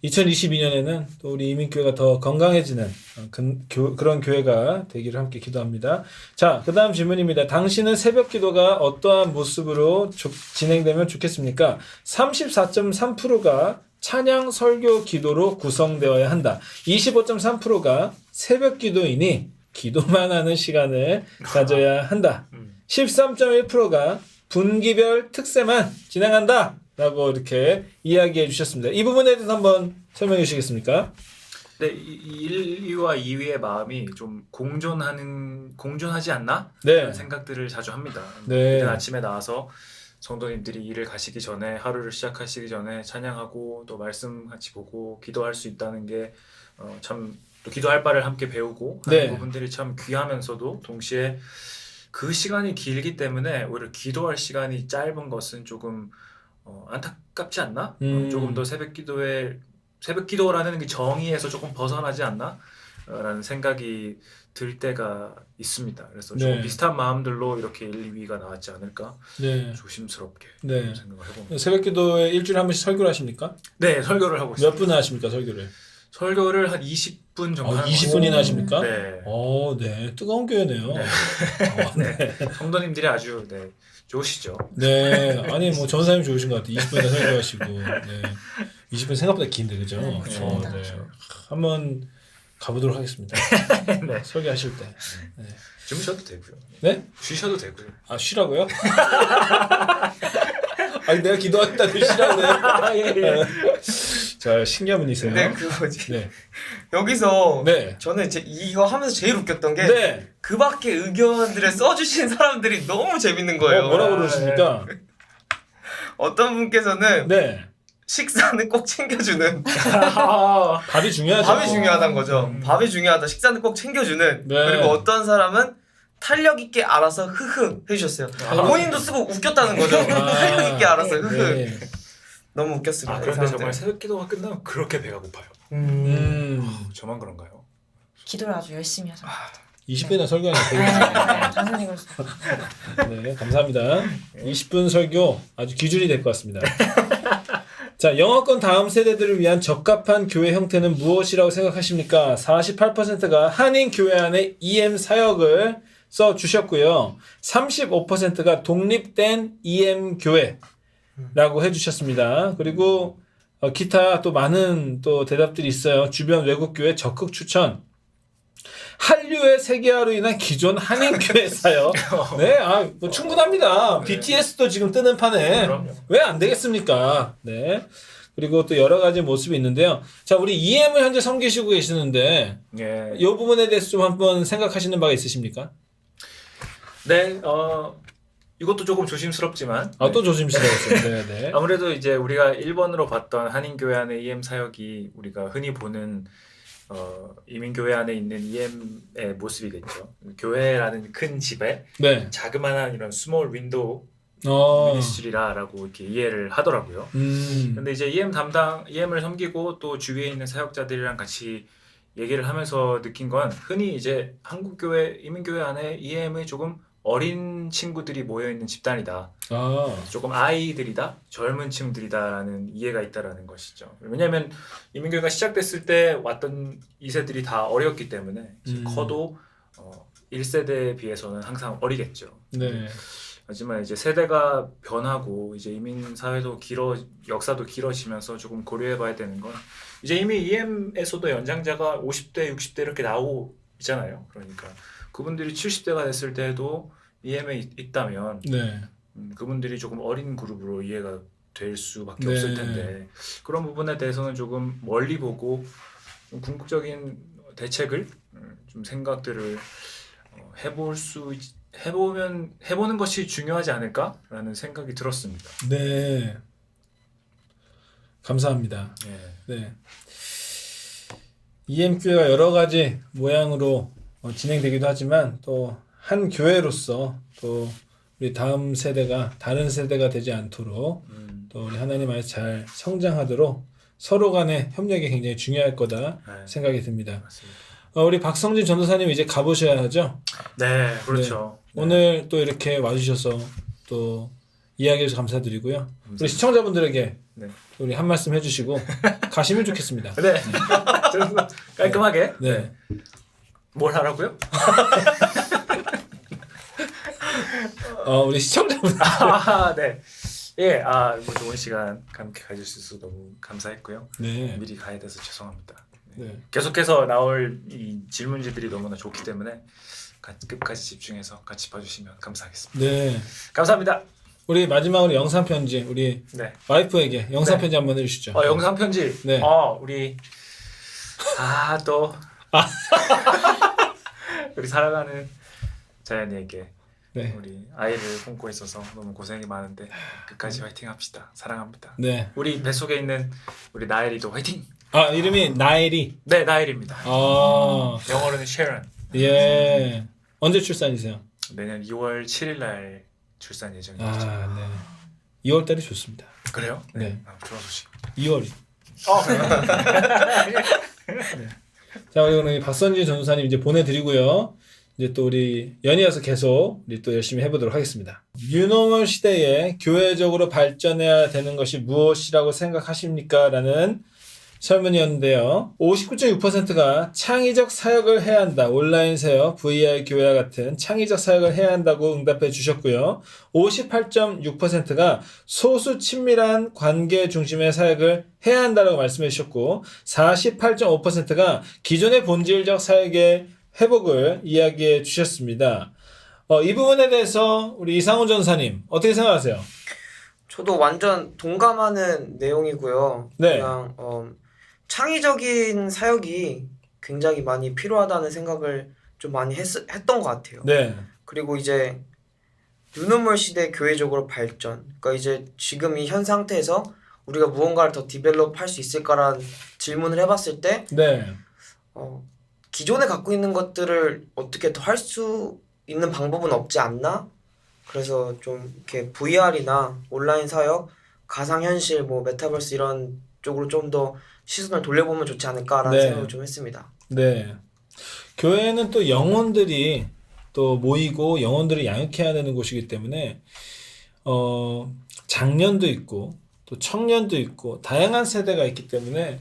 2022년에는 또 우리 이민교회가 더 건강해지는 그런 교회가 되기를 함께 기도합니다. 자, 그 다음 질문입니다. 당신은 새벽 기도가 어떠한 모습으로 진행되면 좋겠습니까? 34.3%가 찬양 설교 기도로 구성되어야 한다. 25.3%가 새벽 기도이니 기도만 하는 시간을 가져야 한다. 13.1%가 분기별 특세만 진행한다라고 이렇게 이야기해 주셨습니다. 이 부분에 대해서 한번 설명해 주시겠습니까? 네, 1위와 2위의 마음이 좀 공존하지 않나? 네. 라는 생각들을 자주 합니다. 네. 이른 아침에 나와서 성도님들이 일을 가시기 전에 하루를 시작하시기 전에 찬양하고 또 말씀 같이 보고 기도할 수 있다는 게 참 또 기도할 바를 함께 배우고 하는 네. 부분들이 참 귀하면서도 동시에 그 시간이 길기 때문에 오히려 기도할 시간이 짧은 것은 조금 안타깝지 않나? 조금 더 새벽 기도라는 그 정의에서 조금 벗어나지 않나? 라는 생각이 들 때가 있습니다. 그래서 조금 네. 비슷한 마음들로 이렇게 1, 2위가 나왔지 않을까? 네. 조심스럽게 네. 생각을 해봅니다. 새벽기도에 일주일에 한 번씩 설교를 하십니까? 네, 설교를 하고 있습니다. 몇 분 하십니까 설교를? 설교를 한 20분 정도 하는 20분이나 것 하십니까? 같아요. 네. 네. 뜨거운 교회네요. 네. 성도님들이 아주 좋으시죠. 네. 아니 뭐 전사님 좋으신 것 같아요. 20분이나 설교하시고. 네. 20분 생각보다 긴데 그죠? 네, 네. 한번 가보도록 하겠습니다. 네. 설교하실 때. 네. 주무셔도 되고요. 네? 쉬셔도 되고요. 아 쉬라고요? 아니 내가 기도하겠다고 쉬라고요? 예. 자 신기한 분이세요. 근데 그 뭐지? 네. 여기서 네. 저는 이거 하면서 제일 웃겼던 게 네. 그 밖에 의견들을 써주신 사람들이 너무 재밌는 거예요. 뭐라고 그러십니까? 어떤 분께서는 네. 식사는 꼭 챙겨주는 밥이 중요하죠. 밥이 중요하다는 거죠. 밥이 중요하다. 식사는 꼭 챙겨주는. 네. 그리고 어떤 사람은 탄력 있게 알아서 흐흐 해주셨어요. 본인도 쓰고 웃겼다는 거죠. 탄력 있게 알아서 흐흐. 네. 너무 웃겼습니다. 이 그런데 사람들. 정말 새벽 기도가 끝나면 그렇게 배가 고파요. 저만 그런가요? 기도를 아주 열심히 하셨어요. 20분이나 설교하는 거 네, 당연히 그렇습니다. 네, 감사합니다. 20분 설교 아주 기준이 될 것 같습니다. 자, 영어권 다음 세대들을 위한 적합한 교회 형태는 무엇이라고 생각하십니까? 48%가 한인 교회 안에 EM 사역을 써 주셨고요. 35%가 독립된 EM 교회라고 해주셨습니다. 그리고 기타 또 많은 또 대답들이 있어요. 주변 외국 교회 적극 추천. 한류의 세계화로 인한 기존 한인교회 사역. 네, 뭐 충분합니다. BTS도 지금 뜨는 판에 그럼요. 왜 안 되겠습니까? 네. 그리고 또 여러 가지 모습이 있는데요. 자, 우리 EM을 현재 섬기시고 계시는데 예. 이 부분에 대해서 좀 한번 생각하시는 바가 있으십니까? 네, 이것도 조금 조심스럽지만 또 조심스러웠어요. 네, 네. 아무래도 이제 우리가 1번으로 봤던 한인교회 안의 EM 사역이 우리가 흔히 보는 이민교회 안에 있는 EM의 모습이겠죠. 교회라는 큰 집에 네. 자그마한 이런 스몰 윈도우 미니스트리라고 이렇게 이해를 하더라고요. 근데 이제 EM을 섬기고 또 주위에 있는 사역자들이랑 같이 얘기를 하면서 느낀 건 흔히 이제 한국교회, 이민교회 안에 EM의 조금 어린 친구들이 모여있는 집단이다. 조금 아이들이다, 젊은 층들이다라는 이해가 있다라는 것이죠. 왜냐하면 이민교회가 시작됐을 때 왔던 2세들이 다 어렸기 때문에 커도 1세대에 비해서는 항상 어리겠죠. 네. 하지만 이제 세대가 변하고 이제 이민 사회도 역사도 길어지면서 조금 고려해봐야 되는 건 이제 이미 EM에서도 연장자가 50대, 60대 이렇게 나오고 있잖아요. 그러니까 그분들이 70대가 됐을 때도 EM에 있다면 네. 그분들이 조금 어린 그룹으로 이해가 될 수밖에 네. 없을 텐데 그런 부분에 대해서는 조금 멀리 보고 좀 궁극적인 대책을 좀 생각들을 해보는 것이 중요하지 않을까라는 생각이 들었습니다. 네. 감사합니다. 예. 네. EM교회가 여러 가지 모양으로 진행되기도 하지만 또 한 교회로서 또 우리 다음 세대가 다른 세대가 되지 않도록 또 우리 하나님 안에서 잘 성장하도록 서로 간의 협력이 굉장히 중요할 거다 네. 생각이 듭니다. 맞습니다. 우리 박성진 전도사님 이제 가보셔야 하죠? 네, 그렇죠. 네. 오늘 또 이렇게 와주셔서 또 이야기해주셔서 감사드리고요. 우리 시청자분들에게 네. 우리 한 말씀 해주시고 가시면 좋겠습니다. 네. 좀 깔끔하게. 네. 뭘 하라고요? 우리 시청자분들. 네. 예, 뭐 좋은 시간 함께 가질 수 있어서 너무 감사했고요. 네. 미리 가야 돼서 죄송합니다. 네. 계속해서 나올 이 질문지들이 너무나 좋기 때문에 끝까지 집중해서 같이 봐주시면 감사하겠습니다. 네. 감사합니다. 우리 마지막으로 영상 편지 우리 네. 와이프에게 영상 네. 편지 한번 해주시죠. 영상 편지. 네. 우리 또 우리 사랑하는 자연이에게 네. 우리 아이를 품고 있어서 너무 고생이 많은데 끝까지 화이팅 합시다. 사랑합니다. 네. 우리 뱃속에 있는 우리 나엘이도 화이팅! 아 이름이 나엘이. 네, 나엘입니다. 영어로는 쉐런. 예. 언제 출산이세요? 내년 2월 7일 날 출산 예정이죠. 네. 2월 달이 좋습니다. 그래요? 네. 좋은 소식. 2월이. 그래요? 자, 우리 박선진 전도사님 이제 보내드리고요. 이제 또 우리 연이어서 계속 우리 또 열심히 해보도록 하겠습니다. 뉴노멀 시대에 교회적으로 발전해야 되는 것이 무엇이라고 생각하십니까? 라는 설문이었는데요. 59.6%가 창의적 사역을 해야 한다. 온라인 사역, VR 교회와 같은 창의적 사역을 해야 한다고 응답해 주셨고요. 58.6%가 소수 친밀한 관계 중심의 사역을 해야 한다고 말씀해 주셨고 48.5%가 기존의 본질적 사역의 회복을 이야기해 주셨습니다. 이 부분에 대해서 우리 이상훈 전사님 어떻게 생각하세요? 저도 완전 동감하는 내용이고요. 네. 그냥 창의적인 사역이 굉장히 많이 필요하다는 생각을 좀 많이 했던 것 같아요. 네. 그리고 이제 뉴노멀 시대 교회적으로 발전. 그러니까 이제 지금 이 현 상태에서 우리가 무언가를 더 디벨롭 할 수 있을까라는 질문을 해봤을 때 네. 기존에 갖고 있는 것들을 어떻게 더 할 수 있는 방법은 없지 않나? 그래서 좀 이렇게 VR이나 온라인 사역, 가상현실, 뭐 메타버스 이런 쪽으로 좀 더 시선을 돌려보면 좋지 않을까라는 네. 생각을 좀 했습니다. 네. 교회는 또 영혼들이 또 모이고 영혼들을 양육해야 되는 곳이기 때문에 장년도 있고 또 청년도 있고 다양한 세대가 있기 때문에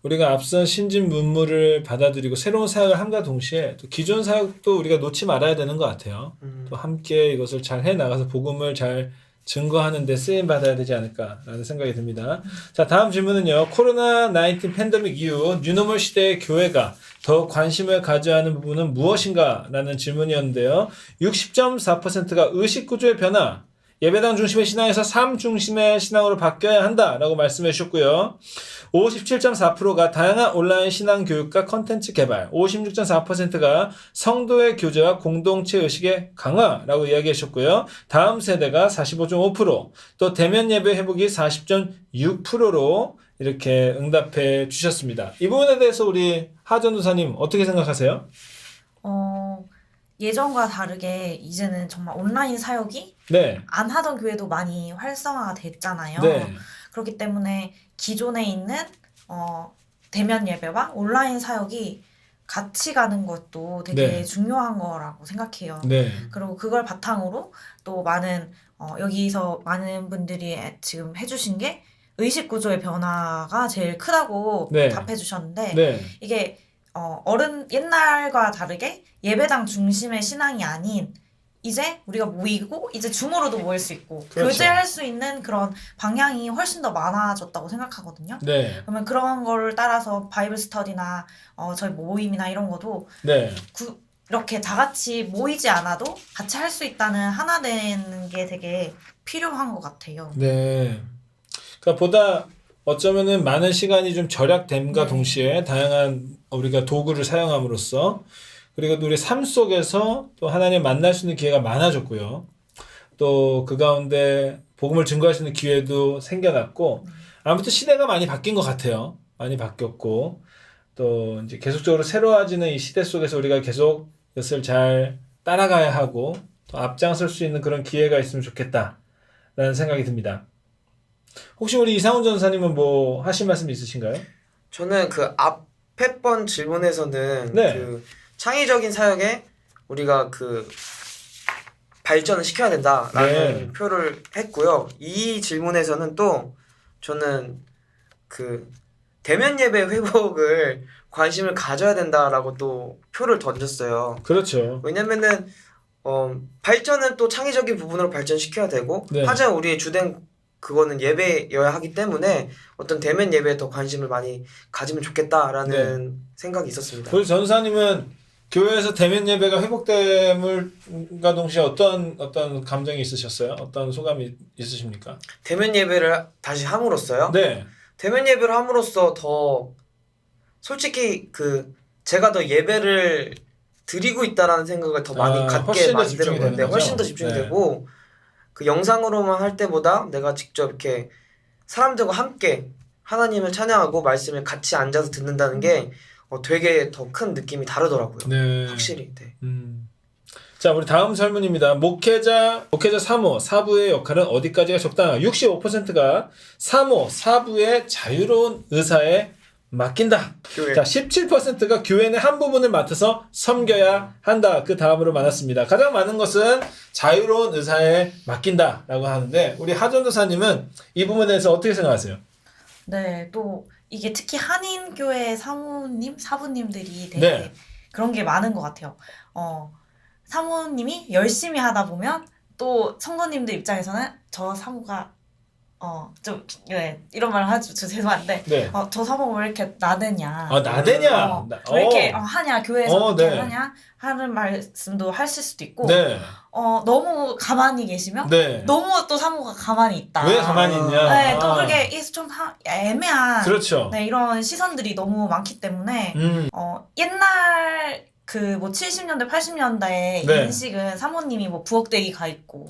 우리가 앞선 신진 문물을 받아들이고 새로운 사역을 함과 동시에 또 기존 사역도 우리가 놓지 말아야 되는 것 같아요. 또 함께 이것을 잘 해나가서 복음을 잘 증거하는 데 쓰임 받아야 되지 않을까라는 생각이 듭니다. 자, 다음 질문은요. 코로나19 팬데믹 이후 뉴노멀 시대의 교회가 더 관심을 가져야 하는 부분은 무엇인가? 라는 질문이었는데요. 60.4%가 의식 구조의 변화, 예배당 중심의 신앙에서 삶 중심의 신앙으로 바뀌어야 한다라고 말씀해 주셨고요. 57.4%가 다양한 온라인 신앙 교육과 컨텐츠 개발, 56.4%가 성도의 교제와 공동체 의식의 강화라고 이야기해 주셨고요. 다음 세대가 45.5%, 또 대면 예배 회복이 40.6%로 이렇게 응답해 주셨습니다. 이 부분에 대해서 우리 하전도사님 어떻게 생각하세요? 예전과 다르게 이제는 정말 온라인 사역이 네. 안 하던 교회도 많이 활성화가 됐잖아요. 네. 그렇기 때문에 기존에 있는 대면 예배와 온라인 사역이 같이 가는 것도 되게 네. 중요한 거라고 생각해요. 네. 그리고 그걸 바탕으로 또 많은 여기서 많은 분들이 지금 해주신 게 의식 구조의 변화가 제일 크다고 네. 답해 주셨는데 네. 이게 옛날과 다르게 예배당 중심의 신앙이 아닌 이제 우리가 모이고 이제 줌으로도 모일 수 있고 그렇죠. 교제할 수 있는 그런 방향이 훨씬 더 많아졌다고 생각하거든요. 네. 그러면 그런 거를 따라서 바이블 스터디나 저희 모임이나 이런 것도 네. 이렇게 다 같이 모이지 않아도 같이 할 수 있다는 하나 되는 게 되게 필요한 것 같아요. 네. 그러니까 보다 어쩌면은 많은 시간이 좀 절약됨과 네. 동시에 다양한 우리가 도구를 사용함으로써 그리고 또 우리 삶 속에서 또 하나님 만날 수 있는 기회가 많아졌고요. 또 그 가운데 복음을 증거할 수 있는 기회도 생겨났고 아무튼 시대가 많이 바뀐 것 같아요. 많이 바뀌었고 또 이제 계속적으로 새로워지는 이 시대 속에서 우리가 계속 이것을 잘 따라가야 하고 또 앞장설 수 있는 그런 기회가 있으면 좋겠다라는 생각이 듭니다. 혹시 우리 이상훈 전사님은 뭐 하실 말씀 있으신가요? 저는 그 앞에 번 질문에서는 네. 그 창의적인 사역에 우리가 그 발전을 시켜야 된다라는 네. 표를 했고요. 이 질문에서는 또 저는 그 대면 예배 회복을 관심을 가져야 된다라고 또 표를 던졌어요. 그렇죠. 왜냐면은 발전은 또 창의적인 부분으로 발전시켜야 되고 네. 하지만 우리의 주된 그거는 예배여야 하기 때문에 어떤 대면 예배에 더 관심을 많이 가지면 좋겠다라는 생각이 있었습니다. 우리 전사님은 교회에서 대면 예배가 회복됨을과 동시에 어떤 감정이 있으셨어요? 어떤 소감이 있으십니까? 대면 예배를 다시 함으로써요. 네. 대면 예배를 함으로써 더 솔직히 제가 더 예배를 드리고 있다라는 생각을 더 많이 갖게 훨씬 더 집중이 만드는 되는 건데 거죠? 훨씬 더 집중이 네. 되고 그 영상으로만 할 때보다 내가 직접 이렇게 사람들과 함께 하나님을 찬양하고 말씀을 같이 앉아서 듣는다는 게 되게 더 큰 느낌이 다르더라고요. 네. 확실히. 네. 자, 우리 다음 설문입니다. 목회자 사모, 사부의 역할은 어디까지가 적당한가? 65%가 사모, 사부의 자유로운 의사에 맡긴다. 교회. 자, 17%가 교회의 한 부분을 맡아서 섬겨야 한다. 그 다음으로 많았습니다. 가장 많은 것은 자유로운 의사에 맡긴다라고 하는데 우리 하전도사님은 이 부분에 대해서 어떻게 생각하세요? 네, 또 이게 특히 한인교회 사모님, 사부님들이 되게 네. 그런 게 많은 것 같아요. 사모님이 열심히 하다 보면 또 성도님들 입장에서는 저 사모가 좀 이런 말을 하죠. 저 죄송한데 네. 저 사모가 왜 이렇게 나대냐. 나대냐? 왜 이렇게 하냐 교회에서 그렇게 네. 하냐 하는 말씀도 하실 수도 있고 네. 너무 가만히 계시면 네. 너무 또 사모가 가만히 있다. 왜 가만히 있냐? 네, 또 그게 좀 애매한 그렇죠. 네, 이런 시선들이 너무 많기 때문에 옛날 70년대 80년대의 네. 인식은 사모님이 부엌대기 가 있고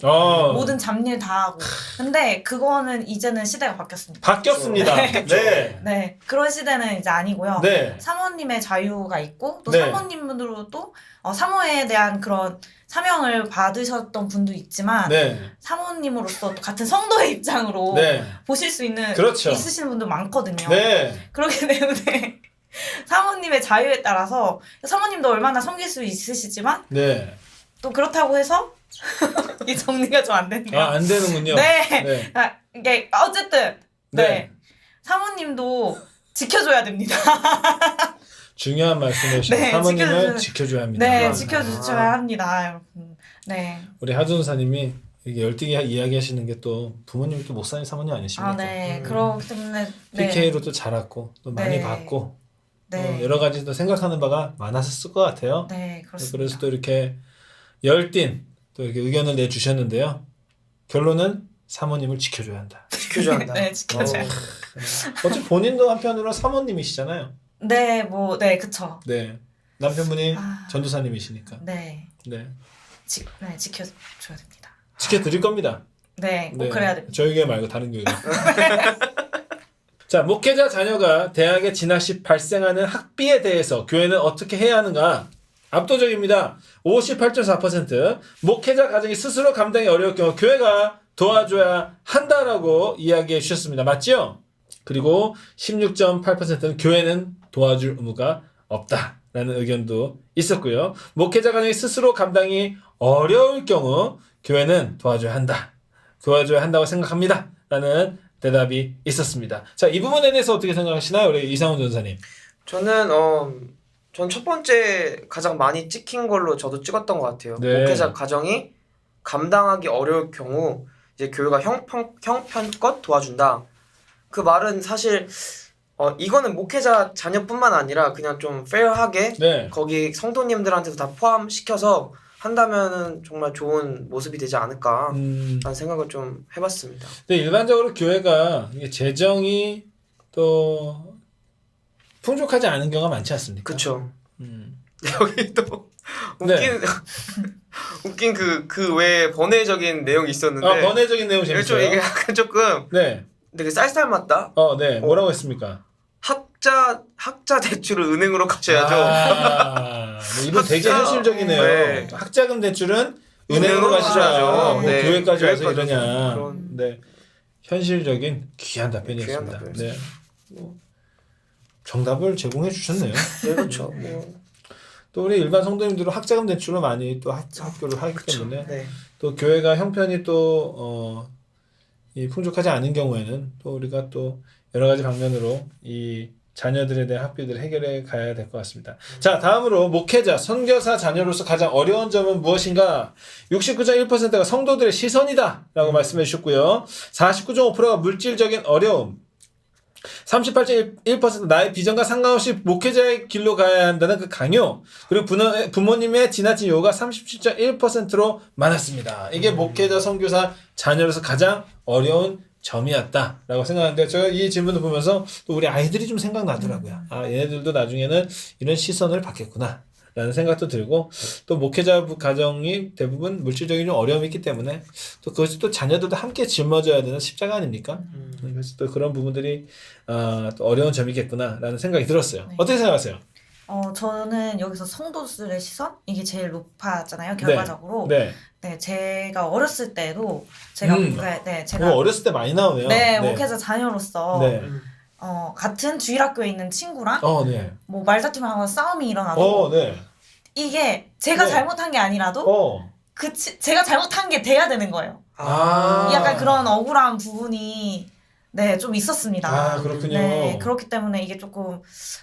모든 잡일 다 하고 근데 그거는 이제는 시대가 바뀌었습니다. 바뀌었습니다. 네. 네. 네, 그런 시대는 이제 아니고요. 네. 사모님의 자유가 있고 또 네. 사모님으로도 사모에 대한 그런 사명을 받으셨던 분도 있지만 네. 사모님으로서 또 같은 성도의 입장으로 네. 보실 수 있는 그렇죠. 있으시는 분도 많거든요. 네. 그렇기 때문에 사모님의 자유에 따라서 사모님도 얼마나 섬길 수 있으시지만 네. 또 그렇다고 해서 이 정리가 좀 안 됐네요. 안 되는군요. 네. 네. 이게 어쨌든 네. 네. 사모님도 지켜줘야 됩니다. 중요한 말씀이시죠. 네, 사모님을 지켜줘야 합니다. 네, 아. 지켜주셔야 합니다, 여러분. 네. 우리 하준사님이 이게 열띠게 이야기하시는 게 또 부모님이 또 목사님 사모님 아니십니까? 네. 그렇기 때문에 네. PK로 또 자랐고 또 많이 네. 봤고 네. 여러 가지 또 생각하는 바가 많았을 것 같아요. 네, 그렇습니다. 그래서 또 이렇게 열띤 또 이렇게 의견을 내주셨는데요. 결론은 사모님을 지켜줘야 한다. 지켜줘야 한다. 네, 지켜줘야. 어차피 본인도 한편으로 사모님이시잖아요. 네, 네, 그쵸. 네. 남편분이 아. 전도사님이시니까. 네, 네. 지켜줘야 됩니다. 지켜드릴 겁니다. 네, 꼭 그래야 됩니다. 저희 교회 말고 다른 교회. 자, 목회자 자녀가 대학에 진학 시 발생하는 학비에 대해서 교회는 어떻게 해야 하는가? 압도적입니다. 58.4%. 목회자 가정이 스스로 감당이 어려울 경우 교회가 도와줘야 한다라고 이야기해 주셨습니다. 맞죠? 그리고 16.8%는 교회는 도와줄 의무가 없다라는 의견도 있었고요. 목회자 가정이 스스로 감당이 어려울 경우 교회는 도와줘야 한다. 도와줘야 한다고 생각합니다. 라는 대답이 있었습니다. 자, 이 부분에 대해서 어떻게 생각하시나요? 우리 이상훈 전사님. 저는 전 첫 번째 가장 많이 찍힌 걸로 저도 찍었던 것 같아요. 네. 목회자 가정이 감당하기 어려울 경우 이제 교회가 형편껏 도와준다. 그 말은 사실 이거는 목회자 자녀뿐만 아니라 그냥 좀 페어하게 네. 거기 성도님들한테도 다 포함시켜서 한다면은 정말 좋은 모습이 되지 않을까 라는 생각을 좀 해봤습니다. 근데 일반적으로 교회가 이게 재정이 또 풍족하지 않은 경우가 많지 않습니까? 그쵸. 음. 여기 또 네. 웃긴 그 외에 번외적인 내용이 있었는데 번외적인 내용 좀 재밌어요. 이게 약간 조금 네. 되게 쌀쌀맞다. 네. 뭐라고 했습니까? 학자 대출을 은행으로 가셔야죠. 네, 이분 되게 현실적이네요. 네. 학자금 대출은 은행으로 은행으로 가시자. 가셔야죠. 뭐 네. 교회까지 와서 교회까지 이러냐. 그런- 네. 현실적인 귀한 답변이었습니다. 귀한 답변이었습니다. 네. 뭐 정답을 제공해 주셨네요. 네, 그렇죠. 또 우리 일반 성도님들은 학자금 대출로 많이 또 학교를 하기 때문에 네. 또 교회가 형편이 또 이 풍족하지 않은 경우에는 또 우리가 또 여러 가지 방면으로 이 자녀들에 대한 학비들을 해결해 가야 될 것 같습니다. 자, 다음으로 목회자, 선교사 자녀로서 가장 어려운 점은 무엇인가? 69.1%가 성도들의 시선이다 라고 말씀해 주셨고요. 49.5%가 물질적인 어려움, 38.1% 나의 비전과 상관없이 목회자의 길로 가야 한다는 그 강요, 그리고 부모님의 지나친 요구가 37.1%로 많았습니다. 이게 목회자 선교사 자녀로서 가장 어려운 점이었다라고 생각하는데, 제가 이 질문을 보면서 또 우리 아이들이 좀 생각나더라고요. 아, 얘네들도 나중에는 이런 시선을 받겠구나 라는 생각도 들고, 또 목회자 가정이 대부분 물질적인 좀 어려움이 있기 때문에 또 그것이 또 자녀들도 함께 짊어져야 되는 십자가 아닙니까? 그래서 또 그런 부분들이 또 어려운 점이겠구나 라는 생각이 들었어요. 네. 어떻게 생각하세요? 저는 여기서 성도들의 시선? 이게 제일 높았잖아요, 결과적으로. 네. 네, 제가 어렸을 때도 제가 이거 어렸을 때 많이 나오네요. 네, 목회자 자녀로서 네. 같은 주일학교에 있는 친구랑 네. 뭐 말다툼을 하거나 싸움이 일어나도 네. 이게 제가 네. 잘못한 게 아니라도 제가 잘못한 게 돼야 되는 거예요. 약간 그런 억울한 부분이 좀 있었습니다. 아, 그렇군요. 네, 그렇기 때문에 이게 조금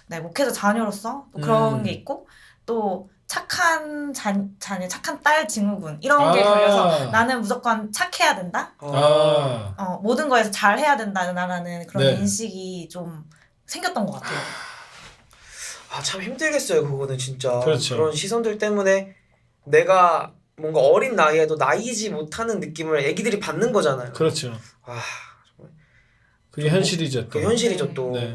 목회자 자녀로서 또 그런 게 있고, 또 착한 자녀, 착한 딸 증후군 이런 게 걸려서 나는 무조건 착해야 된다. 모든 거에서 잘 해야 된다라는 그런 네. 인식이 좀 생겼던 것 같아요. 참 힘들겠어요. 그거는 진짜. 그렇죠. 그런 시선들 때문에 내가 뭔가 어린 나이에도 나이지 못하는 느낌을 애기들이 받는 거잖아요. 그렇죠. 아, 그게 현실이죠. 또. 그게 현실이죠 또. 네.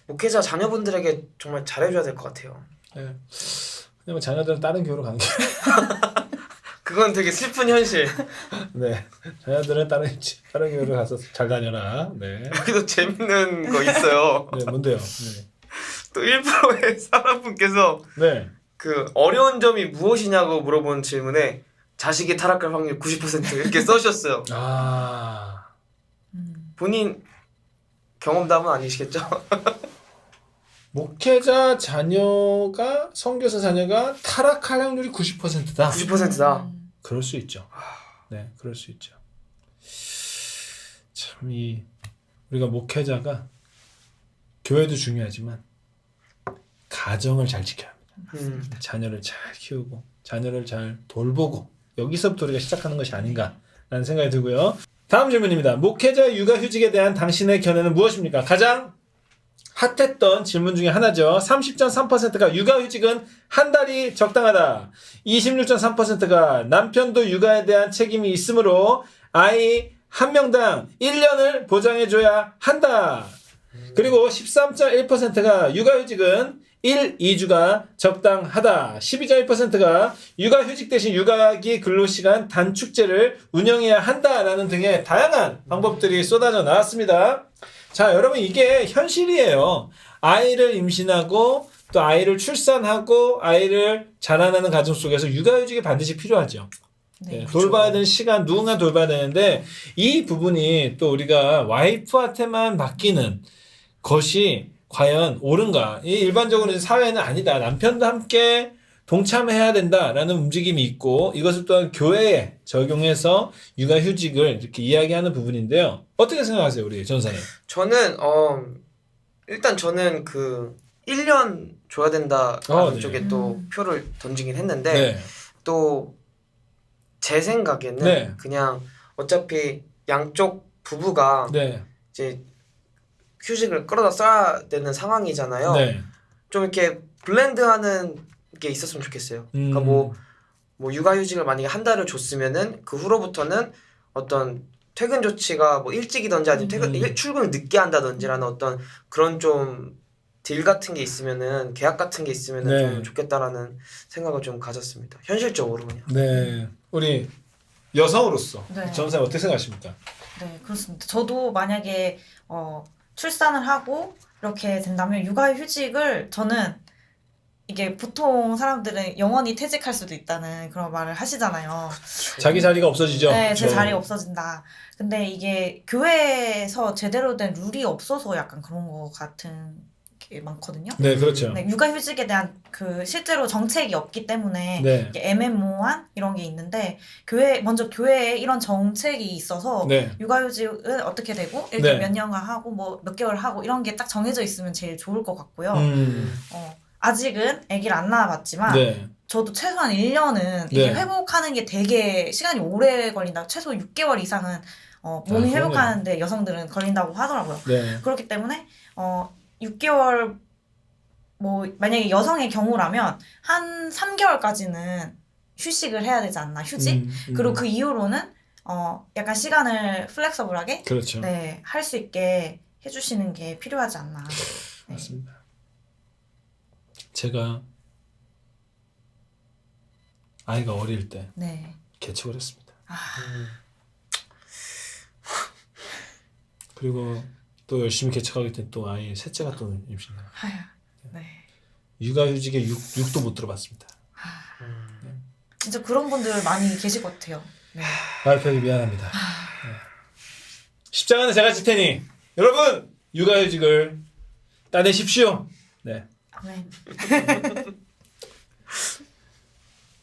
목회자 자녀분들에게 정말 잘해줘야 될 것 같아요. 네. 왜냐면 자녀들은 다른 교회로 가는 게. 그건 되게 슬픈 현실. 네. 자녀들은 다른 교회로 가서 잘 다녀라. 네. 여기도 재밌는 거 있어요. 네, 뭔데요? 네. 또 1%의 사람분께서 네. 그 어려운 점이 무엇이냐고 물어본 질문에 자식이 타락할 확률 90% 이렇게 써주셨어요. 본인 경험담은 아니시겠죠? 목회자 자녀가 선교사 자녀가 타락할 확률이 90%다. 90%다. 그럴 수 있죠. 네, 그럴 수 있죠. 참 우리가 목회자가 교회도 중요하지만 가정을 잘 지켜야 합니다. 자녀를 잘 키우고 자녀를 잘 돌보고, 여기서부터 우리가 시작하는 것이 아닌가라는 생각이 들고요. 다음 질문입니다. 목회자 육아휴직에 대한 당신의 견해는 무엇입니까? 가장 핫했던 질문 중에 하나죠. 30.3%가 육아휴직은 한 달이 적당하다. 26.3%가 남편도 육아에 대한 책임이 있으므로 아이 한 명당 1년을 보장해줘야 한다. 그리고 13.1%가 육아휴직은 1, 2주가 적당하다. 12.1%가 육아휴직 대신 육아기 근로시간 단축제를 운영해야 한다라는 등의 다양한 방법들이 쏟아져 나왔습니다. 자, 여러분, 이게 현실이에요. 아이를 임신하고 또 아이를 출산하고 아이를 자라나는 가정 속에서 육아휴직이 반드시 필요하죠. 네, 돌봐야 되는 시간, 누군가 돌봐야 되는데, 이 부분이 또 우리가 와이프한테만 맡기는 것이 과연 옳은가? 이 일반적으로 사회는 아니다. 남편도 함께 동참해야 된다라는 움직임이 있고, 이것을 또한 교회에 적용해서 육아휴직을 이렇게 이야기하는 부분인데요. 어떻게 생각하세요, 우리 전사님? 저는 일단 저는 그 1년 줘야 된다라는 네. 쪽에 또 표를 던지긴 했는데, 네. 또 제 생각에는 네. 그냥 어차피 양쪽 부부가 네. 이제 휴직을 끌어다 써야 되는 상황이잖아요. 네. 좀 이렇게 블렌드하는 게 있었으면 좋겠어요. 그러니까 뭐 육아휴직을 만약에 한 달을 줬으면은 그 후로부터는 어떤 퇴근 조치가 뭐 일찍이든지 아니면 출근을 늦게 한다든지라는 어떤 그런 좀 딜 같은 게 있으면은, 계약 같은 게 있으면은 네. 좀 좋겠다라는 생각을 좀 가졌습니다. 현실적으로 그냥. 네. 우리 여성으로서 네. 전사님 어떻게 생각하십니까? 네, 그렇습니다. 저도 만약에 출산을 하고 이렇게 된다면 육아휴직을, 저는 이게 보통 사람들은 영원히 퇴직할 수도 있다는 그런 말을 하시잖아요. 자기 자리가 없어지죠. 네, 제 그렇죠. 자리가 없어진다. 근데 이게 교회에서 제대로 된 룰이 없어서 약간 그런 거 같은 게 많거든요. 네, 그렇죠. 네, 육아휴직에 대한 그 실제로 정책이 없기 때문에 네. 이게 애매모호한 이런 게 있는데, 먼저 교회에 이런 정책이 있어서 네. 육아휴직은 어떻게 되고 이렇게 네. 몇 년간 하고 뭐 몇 개월 하고 이런 게 딱 정해져 있으면 제일 좋을 것 같고요. 아직은 아기를 안 낳아봤지만 네. 저도 최소한 1년은 이게 네. 회복하는 게 되게 시간이 오래 걸린다. 최소 6개월 이상은 몸이 그럼요. 회복하는데 여성들은 걸린다고 하더라고요. 네. 그렇기 때문에 6개월 뭐 만약에 여성의 경우라면 한 3개월까지는 휴식을 해야 되지 않나, 휴직. 그리고 그 이후로는 약간 시간을 플렉서블하게 그렇죠. 네, 할 수 있게 해주시는 게 필요하지 않나. 네. 맞습니다. 제가 아이가 어릴 때 네. 개척을 했습니다. 아, 그리고 또 열심히 개척하기 때문에 또 아이 셋째가 또 임신해요. 아유, 네. 육아휴직에 6도 못 들어봤습니다. 진짜 그런 분들 많이 계실 것 같아요. 네. 와이프에게 미안합니다. 네. 십자가는 제가 질 테니 여러분 육아휴직을 따내십시오. 네, 아멘.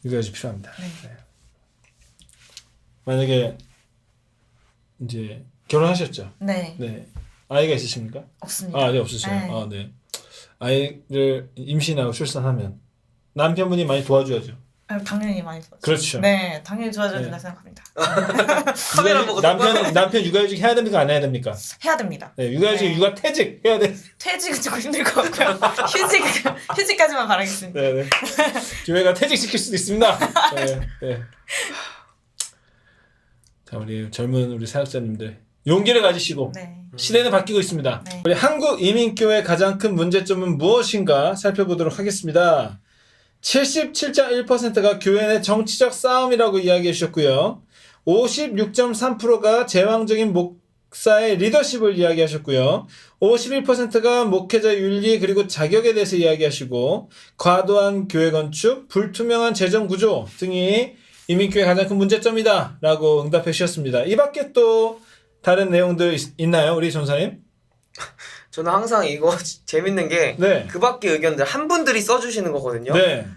육아휴직 필요합니다. 네. 네. 만약에 이제 결혼하셨죠? 네. 네. 아이가 있으십니까? 없습니다. 아, 네, 없으세요. 네. 아, 네. 아이를 임신하고 출산하면 남편분이 많이 도와줘야죠. 당연히 많이 도와줘요. 그렇죠. 네, 당연히 도와줘야 네. 된다 생각합니다. 카메라 보고 남편 육아휴직 해야 됩니까? 안 해야 됩니까? 해야 됩니다. 네, 육아휴직 네. 육아퇴직 해야 돼. 퇴직은 조금 힘들 것 같고요. 휴직까지만 바라겠습니다. 네, 네. 교회가 퇴직시킬 수도 있습니다. 네, 네. 자, 우리 젊은 우리 사역자님들 용기를 가지시고 네. 시대는 바뀌고 있습니다. 네. 우리 한국 이민교회 가장 큰 문제점은 무엇인가 살펴보도록 하겠습니다. 77.1%가 교회 내 정치적 싸움이라고 이야기해 주셨고요. 56.3%가 제왕적인 목사의 리더십을 이야기하셨고요. 51%가 목회자 윤리 그리고 자격에 대해서 이야기하시고 과도한 교회 건축, 불투명한 재정 구조 등이 이민교회 가장 큰 문제점이다 라고 응답해 주셨습니다. 이 밖에 또 다른 내용들 있나요? 우리 전사님? 저는 항상 이거 재밌는 게 네. 그 밖의 의견들 한 분들이 써주시는 거거든요. 네.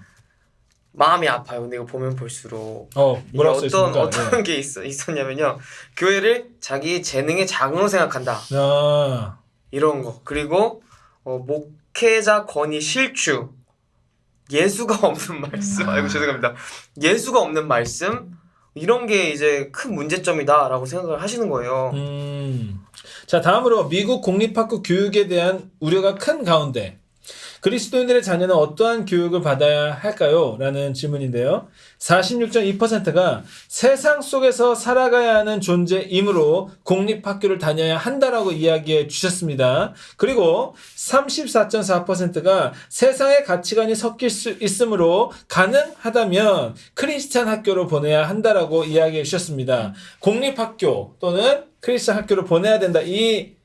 마음이 아파요. 근데 이거 보면 볼수록 이게 뭐라고 써있습니까? 어떤 게 있었냐면요. 교회를 자기 재능의 장으로 생각한다. 아, 이런 거. 그리고 목회자 권위 실추. 예수가 없는 말씀. 아이고 죄송합니다. 예수가 없는 말씀. 이런 게 이제 큰 문제점이다라고 생각을 하시는 거예요. 자, 다음으로 미국 공립학교 교육에 대한 우려가 큰 가운데 그리스도인들의 자녀는 어떠한 교육을 받아야 할까요? 라는 질문인데요. 46.2%가 세상 속에서 살아가야 하는 존재이므로 공립학교를 다녀야 한다라고 이야기해 주셨습니다. 그리고 34.4%가 세상의 가치관이 섞일 수 있으므로 가능하다면 크리스찬 학교로 보내야 한다라고 이야기해 주셨습니다. 공립학교 또는 크리스찬 학교로 보내야 된다. 이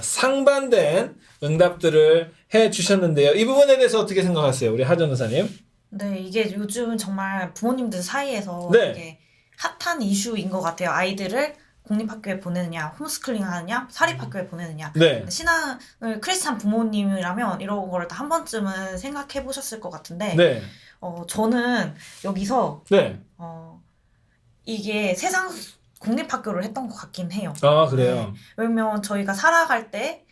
상반된 응답들을 해 주셨는데요. 이 부분에 대해서 어떻게 생각하세요? 우리 하전 의사님. 네, 이게 요즘 정말 부모님들 사이에서 네. 이게 핫한 이슈인 것 같아요. 아이들을 공립학교에 보내느냐, 홈스쿨링 하느냐, 사립학교에 보내느냐. 네. 신앙을 크리스찬 부모님이라면 이런 거를 다 한 번쯤은 생각해 보셨을 것 같은데, 네. 저는 여기서 네. 이게 세상 공립학교를 했던 것 같긴 해요. 아, 그래요. 네. 왜냐면 저희가 살아갈 때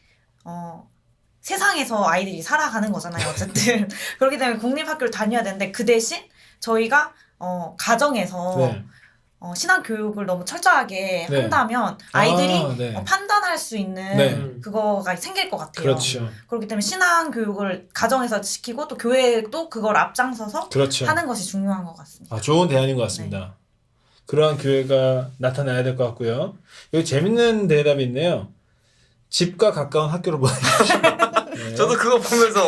세상에서 아이들이 살아가는 거잖아요. 어쨌든 그렇기 때문에 공립학교를 다녀야 되는데 그 대신 저희가 가정에서 네. 신앙 교육을 너무 철저하게 네. 한다면 아이들이 네. 판단할 수 있는 네. 그거가 생길 것 같아요. 그렇죠. 그렇기 때문에 신앙 교육을 가정에서 지키고 또 교회도 그걸 앞장서서 그렇죠. 하는 것이 중요한 것 같습니다. 아, 좋은 대안인 것 같습니다. 그러한 교회가 나타나야 될 것 같고요. 여기 재밌는 대답이 있네요. 집과 가까운 학교로 보내주십시오. 네. 저도 그거 보면서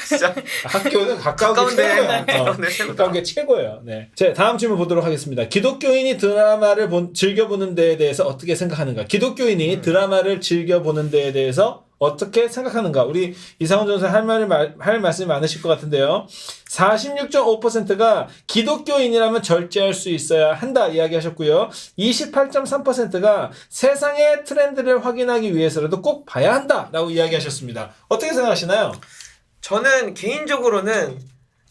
진짜 학교는 가까운 게 가까운데. 최고야. 네, 최고다. 가까운 게 최고예요. 네. 자, 다음 질문 보도록 하겠습니다. 기독교인이 드라마를 즐겨보는 데에 대해서 어떻게 생각하는가? 기독교인이 드라마를 즐겨보는 데에 대해서 어떻게 생각하는가? 우리 이상훈 전사 할 말씀이 많으실 것 같은데요. 46.5%가 기독교인이라면 절제할 수 있어야 한다 이야기하셨고요. 28.3%가 세상의 트렌드를 확인하기 위해서라도 꼭 봐야 한다라고 이야기하셨습니다. 어떻게 생각하시나요? 저는 개인적으로는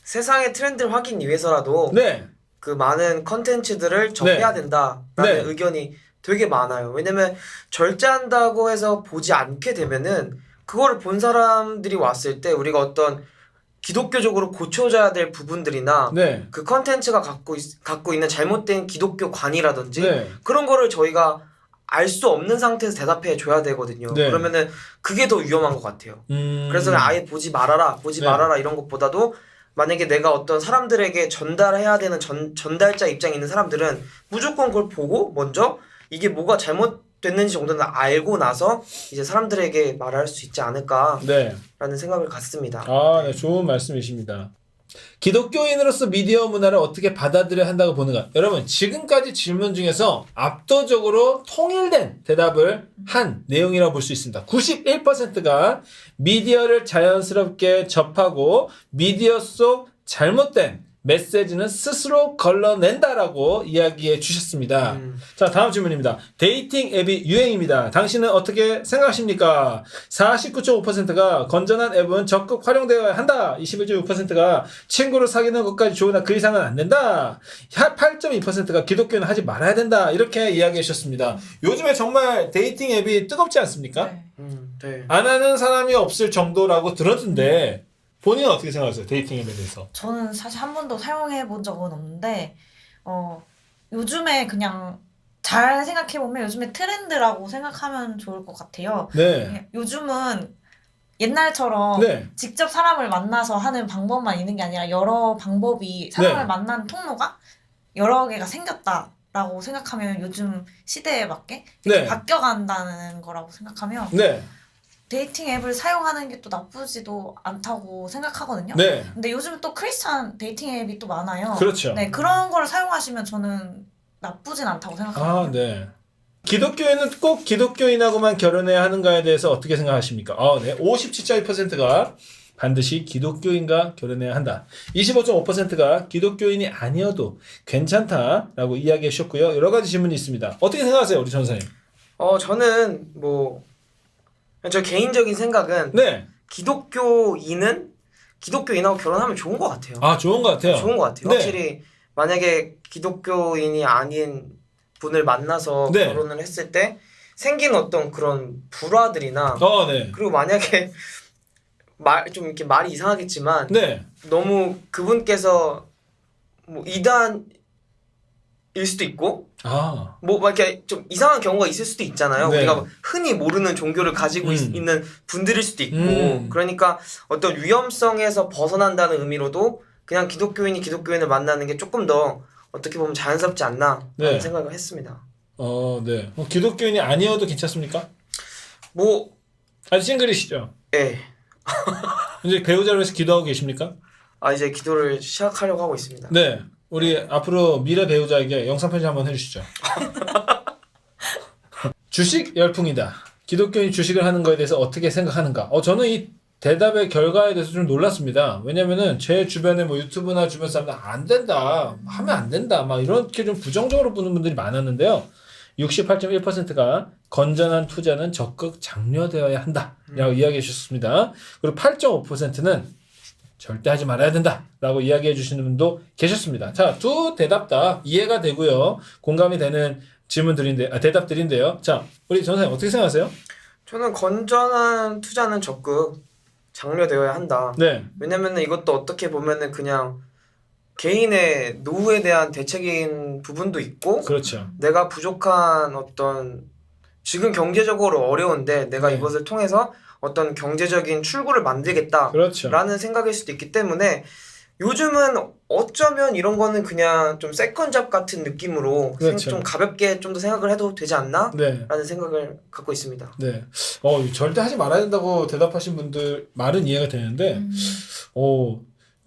세상의 트렌드를 확인 위해서라도 네. 그 많은 컨텐츠들을 접해야 된다라는 네. 의견이 되게 많아요. 왜냐면 절제한다고 해서 보지 않게 되면은 그거를 본 사람들이 왔을 때 우리가 어떤 기독교적으로 고쳐져야 될 부분들이나 네. 그 컨텐츠가 갖고 있는 잘못된 기독교 관이라든지 네. 그런 거를 저희가 알 수 없는 상태에서 대답해 줘야 되거든요. 네. 그러면은 그게 더 위험한 것 같아요. 그래서 그냥 아예 보지 말아라 네. 말아라 이런 것보다도 만약에 내가 어떤 사람들에게 전달해야 되는 전달자 입장에 있는 사람들은 무조건 그걸 보고 먼저 이게 뭐가 잘못됐는지 정도는 알고 나서 이제 사람들에게 말할 수 있지 않을까라는 네. 생각을 갖습니다. 아, 네, 좋은 말씀이십니다. 기독교인으로서 미디어 문화를 어떻게 받아들여야 한다고 보는가? 여러분, 지금까지 질문 중에서 압도적으로 통일된 대답을 한 내용이라고 볼 수 있습니다. 91%가 미디어를 자연스럽게 접하고 미디어 속 잘못된 메시지는 스스로 걸러낸다라고 이야기해 주셨습니다. 자, 다음 질문입니다. 데이팅 앱이 유행입니다. 당신은 어떻게 생각하십니까? 49.5%가 건전한 앱은 적극 활용되어야 한다. 21.6%가 친구를 사귀는 것까지 좋으나 그 이상은 안 된다. 8.2%가 기독교는 하지 말아야 된다. 이렇게 이야기해 주셨습니다. 요즘에 정말 데이팅 앱이 뜨겁지 않습니까? 네. 네. 안 하는 사람이 없을 정도라고 들었는데 본인은 어떻게 생각하세요? 데이팅 앱에 대해서. 저는 사실 한 번도 사용해 본 적은 없는데 요즘에 그냥 잘 생각해 보면 요즘에 트렌드라고 생각하면 좋을 것 같아요. 네. 요즘은 옛날처럼 네. 직접 사람을 만나서 하는 방법만 있는 게 아니라 여러 방법이 사람을 네. 만나는 통로가 여러 개가 생겼다라고 생각하면 요즘 시대에 맞게 이렇게 네. 바뀌어간다는 거라고 생각하면 네. 데이팅 앱을 사용하는 게 또 나쁘지도 않다고 생각하거든요. 네. 근데 요즘 또 크리스찬 데이팅 앱이 또 많아요. 그렇죠. 네, 그런 거를 사용하시면 저는 나쁘진 않다고 생각합니다. 아, 네. 기독교인은 꼭 기독교인하고만 결혼해야 하는가에 대해서 어떻게 생각하십니까? 네. 57.2%가 반드시 기독교인과 결혼해야 한다. 25.5%가 기독교인이 아니어도 괜찮다라고 이야기해 주셨고요. 여러 가지 질문이 있습니다. 어떻게 생각하세요, 우리 전사님? 저는 저 개인적인 생각은 네. 기독교인하고 결혼하면 좋은 것 같아요. 아, 좋은 것 같아요. 좋은 것 같아요. 네. 확실히 만약에 기독교인이 아닌 분을 만나서 네. 결혼을 했을 때 생긴 어떤 그런 불화들이나 네. 그리고 만약에 좀 이렇게 말이 이상하겠지만 네. 너무 그분께서 이단일 수도 있고 막 이렇게 좀 이상한 경우가 있을 수도 있잖아요. 네. 우리가 흔히 모르는 종교를 가지고 있는 분들일 수도 있고 그러니까 어떤 위험성에서 벗어난다는 의미로도 그냥 기독교인을 만나는 게 조금 더 어떻게 보면 자연스럽지 않나 라는 네. 생각을 했습니다. 네. 기독교인이 아니어도 괜찮습니까? 아직 싱글이시죠? 예. 이제 배우자를 위해서 기도하고 계십니까? 이제 기도를 시작하려고 하고 있습니다. 네. 우리 앞으로 미래 배우자에게 영상 편지 한번 해주시죠. 주식 열풍이다. 기독교인이 주식을 하는 거에 대해서 어떻게 생각하는가? 저는 이 대답의 결과에 대해서 좀 놀랐습니다. 왜냐면은 제 주변에 유튜브나 주변 사람들 안 된다, 하면 안 된다, 막 이렇게 좀 부정적으로 보는 분들이 많았는데요. 68.1%가 건전한 투자는 적극 장려되어야 한다라고 이야기해 주셨습니다. 그리고 8.5%는 절대 하지 말아야 된다라고 이야기해 주시는 분도 계셨습니다. 자, 두 대답 다 이해가 되고요. 공감이 되는 대답들인데요. 자, 우리 전사님 어떻게 생각하세요? 저는 건전한 투자는 적극 장려되어야 한다. 네. 왜냐면 이것도 어떻게 보면은 그냥 개인의 노후에 대한 대책인 부분도 있고 그렇죠. 내가 부족한 어떤 지금 경제적으로 어려운데 내가 네. 이것을 통해서 어떤 경제적인 출구를 만들겠다라는 그렇죠. 생각일 수도 있기 때문에 요즘은 어쩌면 이런 거는 그냥 좀 세컨잡 같은 느낌으로 그렇죠. 좀 가볍게 좀 더 생각을 해도 되지 않나? 네. 라는 생각을 갖고 있습니다. 네. 절대 하지 말아야 된다고 대답하신 분들 말은 이해가 되는데,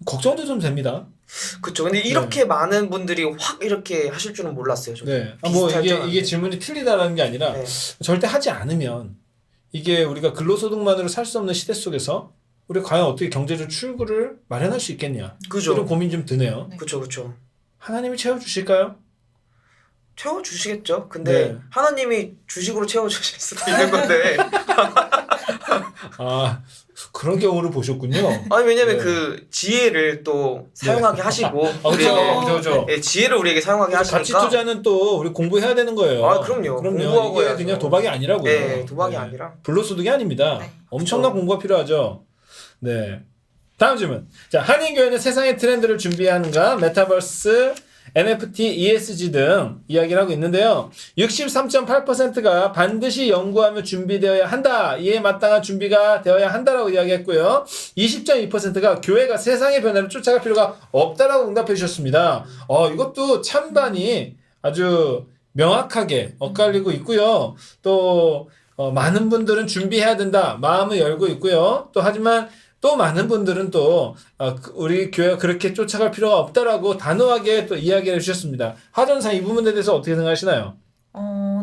걱정도 좀 됩니다. 그쵸. 근데 이렇게 많은 분들이 확 이렇게 하실 줄은 몰랐어요. 저도. 네. 비슷할 줄 이게 알았는데. 질문이 틀리다라는 게 아니라, 네. 절대 하지 않으면, 이게 우리가 근로소득만으로 살 수 없는 시대 속에서, 우리가 과연 어떻게 경제적 출구를 마련할 수 있겠냐. 그죠. 이런 고민 좀 드네요. 네. 그쵸. 하나님이 채워주실까요? 채워주시겠죠. 근데 네. 하나님이 주식으로 채워주실 수도 있는 건데. 그런 경우를 보셨군요. 아니 왜냐면 네. 그 지혜를 또 사용하게 하시고 그렇죠. 예, 지혜를 우리에게 사용하게 하시니까 가치 투자는 또 우리 공부해야 되는 거예요. 그럼요. 공부하고 이게 해야죠. 그냥 도박이 아니라고요. 네, 도박이 아니라. 불로소득이 아닙니다. 네. 엄청난 그렇죠. 공부가 필요하죠. 네. 다음 질문. 자, 한인교회는 세상의 트렌드를 준비하는가? 메타버스 NFT, ESG 등 이야기를 하고 있는데요. 63.8%가 반드시 연구하며 준비되어야 한다. 이에 마땅한 준비가 되어야 한다라고 이야기했고요. 20.2%가 교회가 세상의 변화를 쫓아갈 필요가 없다라고 응답해 주셨습니다. 이것도 찬반이 아주 명확하게 엇갈리고 있고요. 또 많은 분들은 준비해야 된다. 마음을 열고 있고요. 또 하지만 또 많은 분들은 또 우리 교회가 그렇게 쫓아갈 필요가 없다라고 단호하게 또 이야기를 해주셨습니다. 하전사 이 부분에 대해서 어떻게 생각하시나요?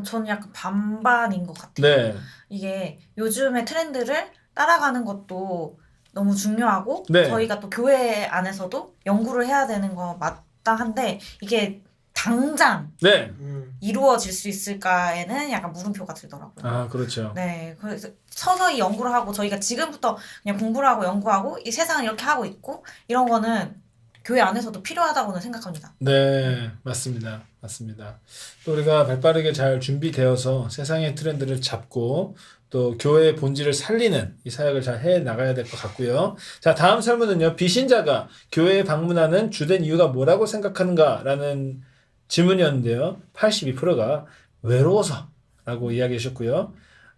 저는 약간 반반인 것 같아요. 네. 이게 요즘의 트렌드를 따라가는 것도 너무 중요하고 네. 저희가 또 교회 안에서도 연구를 해야 되는 거 마땅한데 이게 당장 네. 이루어질 수 있을까에는 약간 물음표가 들더라고요. 아, 그렇죠. 네, 그래서 서서히 연구를 하고 저희가 지금부터 그냥 공부를 하고 연구하고 이 세상을 이렇게 하고 있고 이런 거는 교회 안에서도 필요하다고는 생각합니다. 네, 맞습니다. 맞습니다. 또 우리가 발빠르게 잘 준비되어서 세상의 트렌드를 잡고 또 교회의 본질을 살리는 이 사역을 잘 해 나가야 될 것 같고요. 자, 다음 설문은요. 비신자가 교회에 방문하는 주된 이유가 뭐라고 생각하는가라는 질문이었는데요. 82%가 외로워서라고 이야기하셨고요.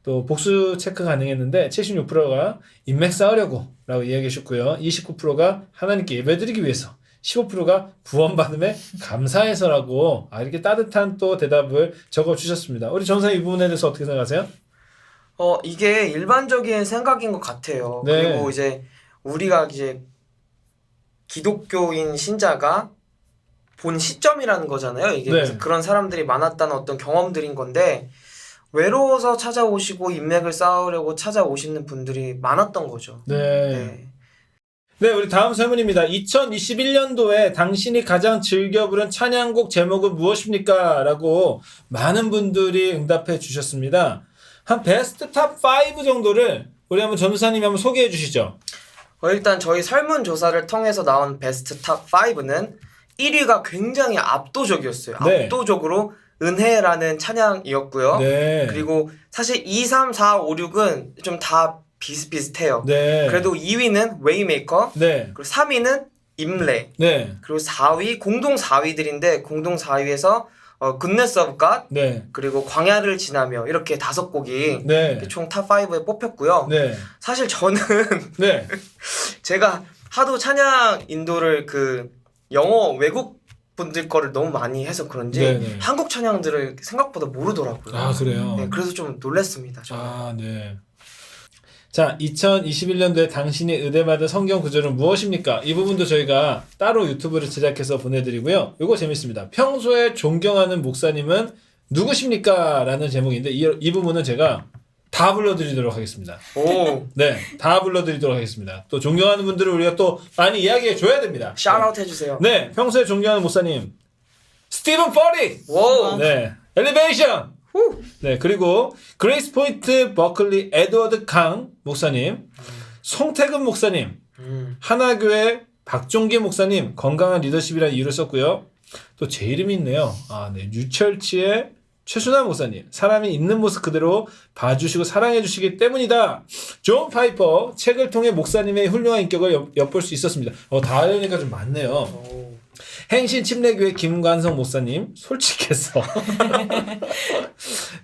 또 복수 체크 가능했는데 76%가 인맥 쌓으려고 라고 이야기하셨고요. 29%가 하나님께 예배드리기 위해서, 15%가 구원받음에 감사해서라고 이렇게 따뜻한 또 대답을 적어주셨습니다. 우리 전사님 이 부분에 대해서 어떻게 생각하세요? 이게 일반적인 생각인 것 같아요. 네. 그리고 이제 우리가 이제 기독교인 신자가 본 시점이라는 거잖아요. 이게 네. 그래서 그런 사람들이 많았다는 어떤 경험들인 건데 외로워서 찾아오시고 인맥을 쌓으려고 찾아오시는 분들이 많았던 거죠. 네. 네, 우리 다음 설문입니다. 2021년도에 당신이 가장 즐겨 부른 찬양곡 제목은 무엇입니까? 라고 많은 분들이 응답해 주셨습니다. 한 베스트 탑 5 정도를 우리 한번 전도사님이 한번 소개해 주시죠. 일단 저희 설문조사를 통해서 나온 베스트 탑 5는 1위가 굉장히 압도적이었어요. 네. 압도적으로 은혜라는 찬양이었고요. 네. 그리고 사실 2, 3, 4, 5, 6은 좀 다 비슷비슷해요. 네. 그래도 2위는 웨이메이커, 네. 그리고 3위는 임레, 네. 그리고 4위 공동 4위들인데 공동 4위에서 굿네스 오브 갓, 네. 그리고 광야를 지나며 이렇게 5곡이 네. 총 탑 5에 뽑혔고요. 네. 사실 저는 네. 제가 하도 찬양 인도를 그 영어 외국 분들 거를 너무 많이 해서 그런지 네네. 한국 찬양들을 생각보다 모르더라고요. 아, 그래요? 네, 그래서 좀 놀랐습니다. 저는. 아, 네. 자, 2021년도에 당신이 의뢰받은 성경 구절은 무엇입니까? 이 부분도 저희가 따로 유튜브를 제작해서 보내드리고요. 이거 재밌습니다. 평소에 존경하는 목사님은 누구십니까? 라는 제목인데 이 부분은 제가 다 불러드리도록 하겠습니다. 오, 네, 다 불러드리도록 하겠습니다. 또 존경하는 분들을 우리가 또 많이 이야기해 줘야 됩니다. 샤웃 해주세요. 네, 평소에 존경하는 목사님 스티븐 퍼리, 오, 네, 엘리베이션, 후. 네, 그리고 그레이스 포인트 버클리 에드워드 강 목사님, 송태근 목사님, 하나교회 박종기 목사님 건강한 리더십이라는 이유를 썼고요. 또 제 이름이 있네요. 네, 뉴철치의 최순환 목사님, 사람이 있는 모습 그대로 봐주시고 사랑해주시기 때문이다. 존 파이퍼, 책을 통해 목사님의 훌륭한 인격을 엿볼 수 있었습니다. 다 알려니까 좀 많네요. 오. 행신 침례교회 김관성 목사님, 솔직해서.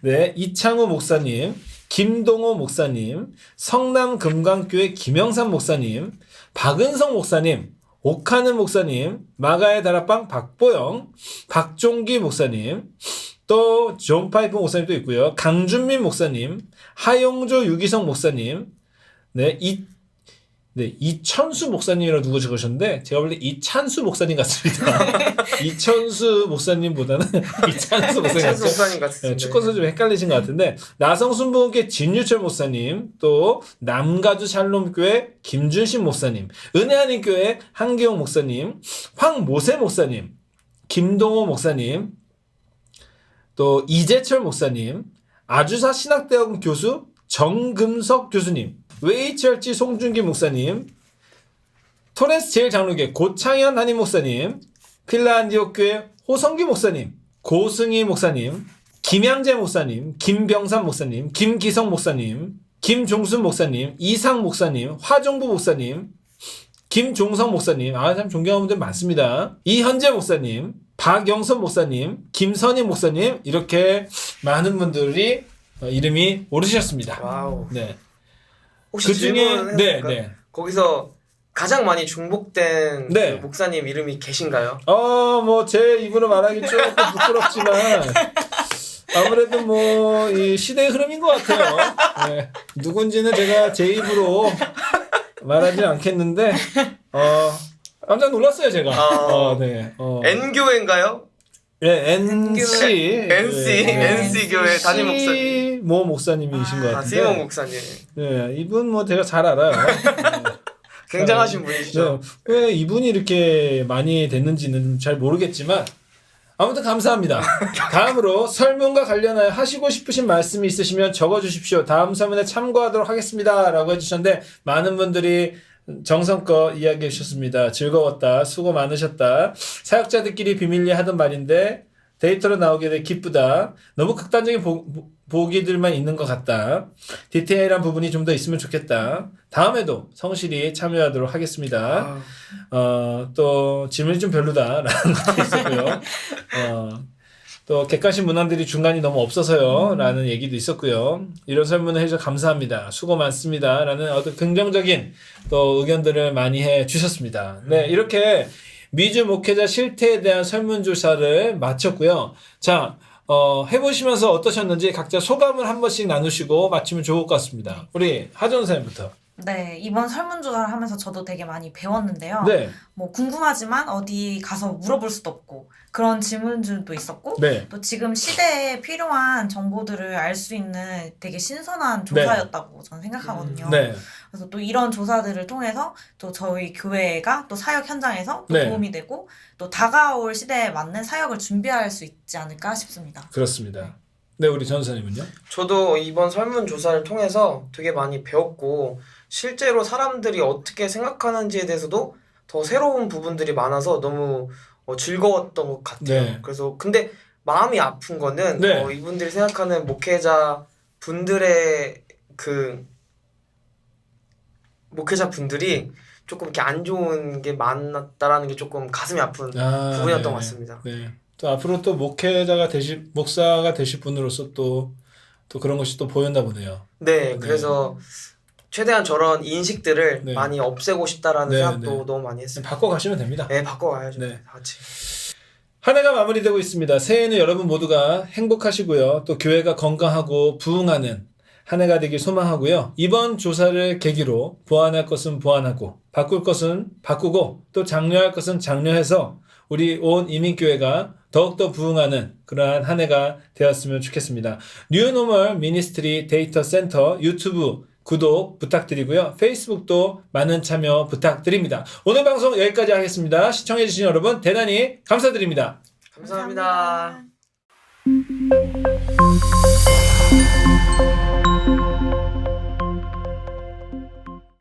네, 이창우 목사님, 김동호 목사님, 성남 금강교회 김영삼 목사님, 박은성 목사님, 옥하는 목사님, 마가의 다락방 박보영, 박종기 목사님, 또 존 파이프 목사님도 있고요. 강준민 목사님, 하용조 유기성 목사님, 네, 이천수 목사님이라고 누구 적으셨는데 제가 원래 이찬수 목사님 같습니다. 이천수 목사님보다는 이찬수 목사님 찬스 같죠. 목사님 같습니다. 네, 축구선수 좀 헷갈리신 것 같은데 나성순복음교회 진유철 목사님, 또 남가주 샬롬교회 김준신 목사님, 은혜하님교회 한기용 목사님, 황모세 목사님, 김동호 목사님, 또 이재철 목사님, 아주사 신학대학원 교수 정금석 교수님, 웨이철치 송준기 목사님, 토렌스 제일장로교회 고창현 한임 목사님, 필라안디옥교회 호성기 목사님, 고승희 목사님, 김양재 목사님, 김병삼 목사님, 김기성 목사님, 김종순 목사님, 이상 목사님, 화종부 목사님, 김종성 목사님, 참 존경하는 분들 많습니다. 이현재 목사님, 박영선 목사님, 김선희 목사님 이렇게 많은 분들이 이름이 오르셨습니다. 와우. 네. 혹시 그 중에 질문해도 네, 될까요? 네. 거기서 가장 많이 중복된 네. 그 목사님 이름이 계신가요? 뭐 제 입으로 말하기 조금 부끄럽지만 아무래도 뭐 이 시대의 흐름인 것 같아요. 네. 누군지는 제가 제 입으로 말하지 않겠는데 깜짝 놀랐어요 제가. 네. N교회인가요? 네, NC NC 교회 담임 목사님. 모 목사님이신 것 같은데. 시몬 목사님. 네, 이분 뭐 제가 잘 알아요. 굉장하신 분이시죠. 네, 왜 이분이 이렇게 많이 됐는지는 잘 모르겠지만 아무튼 감사합니다. 다음으로 설문과 관련하여 하시고 싶으신 말씀이 있으시면 적어주십시오. 다음 설문에 참고하도록 하겠습니다. 라고 해주셨는데 많은 분들이 정성껏 이야기해 주셨습니다. 즐거웠다. 수고 많으셨다. 사역자들끼리 비밀리에 하던 말인데 데이터로 나오게 돼 기쁘다. 너무 극단적인 보기들만 있는 것 같다. 디테일한 부분이 좀 더 있으면 좋겠다. 다음에도 성실히 참여하도록 하겠습니다. 또 질문이 좀 별로다라는 것도 있었고요. 또 객관식 문항들이 중간이 너무 없어서요 라는 얘기도 있었고요. 이런 설문을 해주셔서 감사합니다. 수고 많습니다 라는 어떤 긍정적인 또 의견들을 많이 해주셨습니다. 네, 이렇게 미주 목회자 실태에 대한 설문조사를 마쳤고요. 자, 해보시면서 어떠셨는지 각자 소감을 한 번씩 나누시고 마치면 좋을 것 같습니다. 우리 하정 선생님부터. 네, 이번 설문조사를 하면서 저도 되게 많이 배웠는데요. 네, 뭐 궁금하지만 어디 가서 물어볼 수도 없고 그런 질문들도 있었고 네, 또 지금 시대에 필요한 정보들을 알 수 있는 되게 신선한 조사였다고 저는 생각하거든요. 네, 그래서 또 이런 조사들을 통해서 또 저희 교회가 또 사역 현장에서 또 네. 도움이 되고 또 다가올 시대에 맞는 사역을 준비할 수 있지 않을까 싶습니다. 그렇습니다. 네, 우리 전 선생님은요? 저도 이번 설문조사를 통해서 되게 많이 배웠고 실제로 사람들이 어떻게 생각하는지에 대해서도 더 새로운 부분들이 많아서 너무 즐거웠던 것 같아요. 네. 그래서 근데 마음이 아픈 거는 네. 이분들이 생각하는 목회자 분들의 그 목회자 분들이 조금 이렇게 안 좋은 게 많았다라는 게 조금 가슴이 아픈 부분이었던 것 같습니다. 네. 또 앞으로 또 목사가 되실 분으로서 또 그런 것이 또 보였나 보네요. 네, 네. 그래서 최대한 저런 인식들을 네. 많이 없애고 싶다라는 네, 생각도 네. 너무 많이 했습니다. 바꿔 가시면 됩니다. 네, 바꿔가야죠. 네. 다 같이. 한 해가 마무리되고 있습니다. 새해에는 여러분 모두가 행복하시고요. 또 교회가 건강하고 부흥하는 한 해가 되길 소망하고요. 이번 조사를 계기로 보완할 것은 보완하고 바꿀 것은 바꾸고 또 장려할 것은 장려해서 우리 온 이민교회가 더욱더 부흥하는 그러한 한 해가 되었으면 좋겠습니다. 뉴노멀 미니스트리 데이터 센터 유튜브 구독 부탁드리고요. 페이스북도 많은 참여 부탁드립니다. 오늘 방송 여기까지 하겠습니다. 시청해주신 여러분 대단히 감사드립니다. 감사합니다. 감사합니다.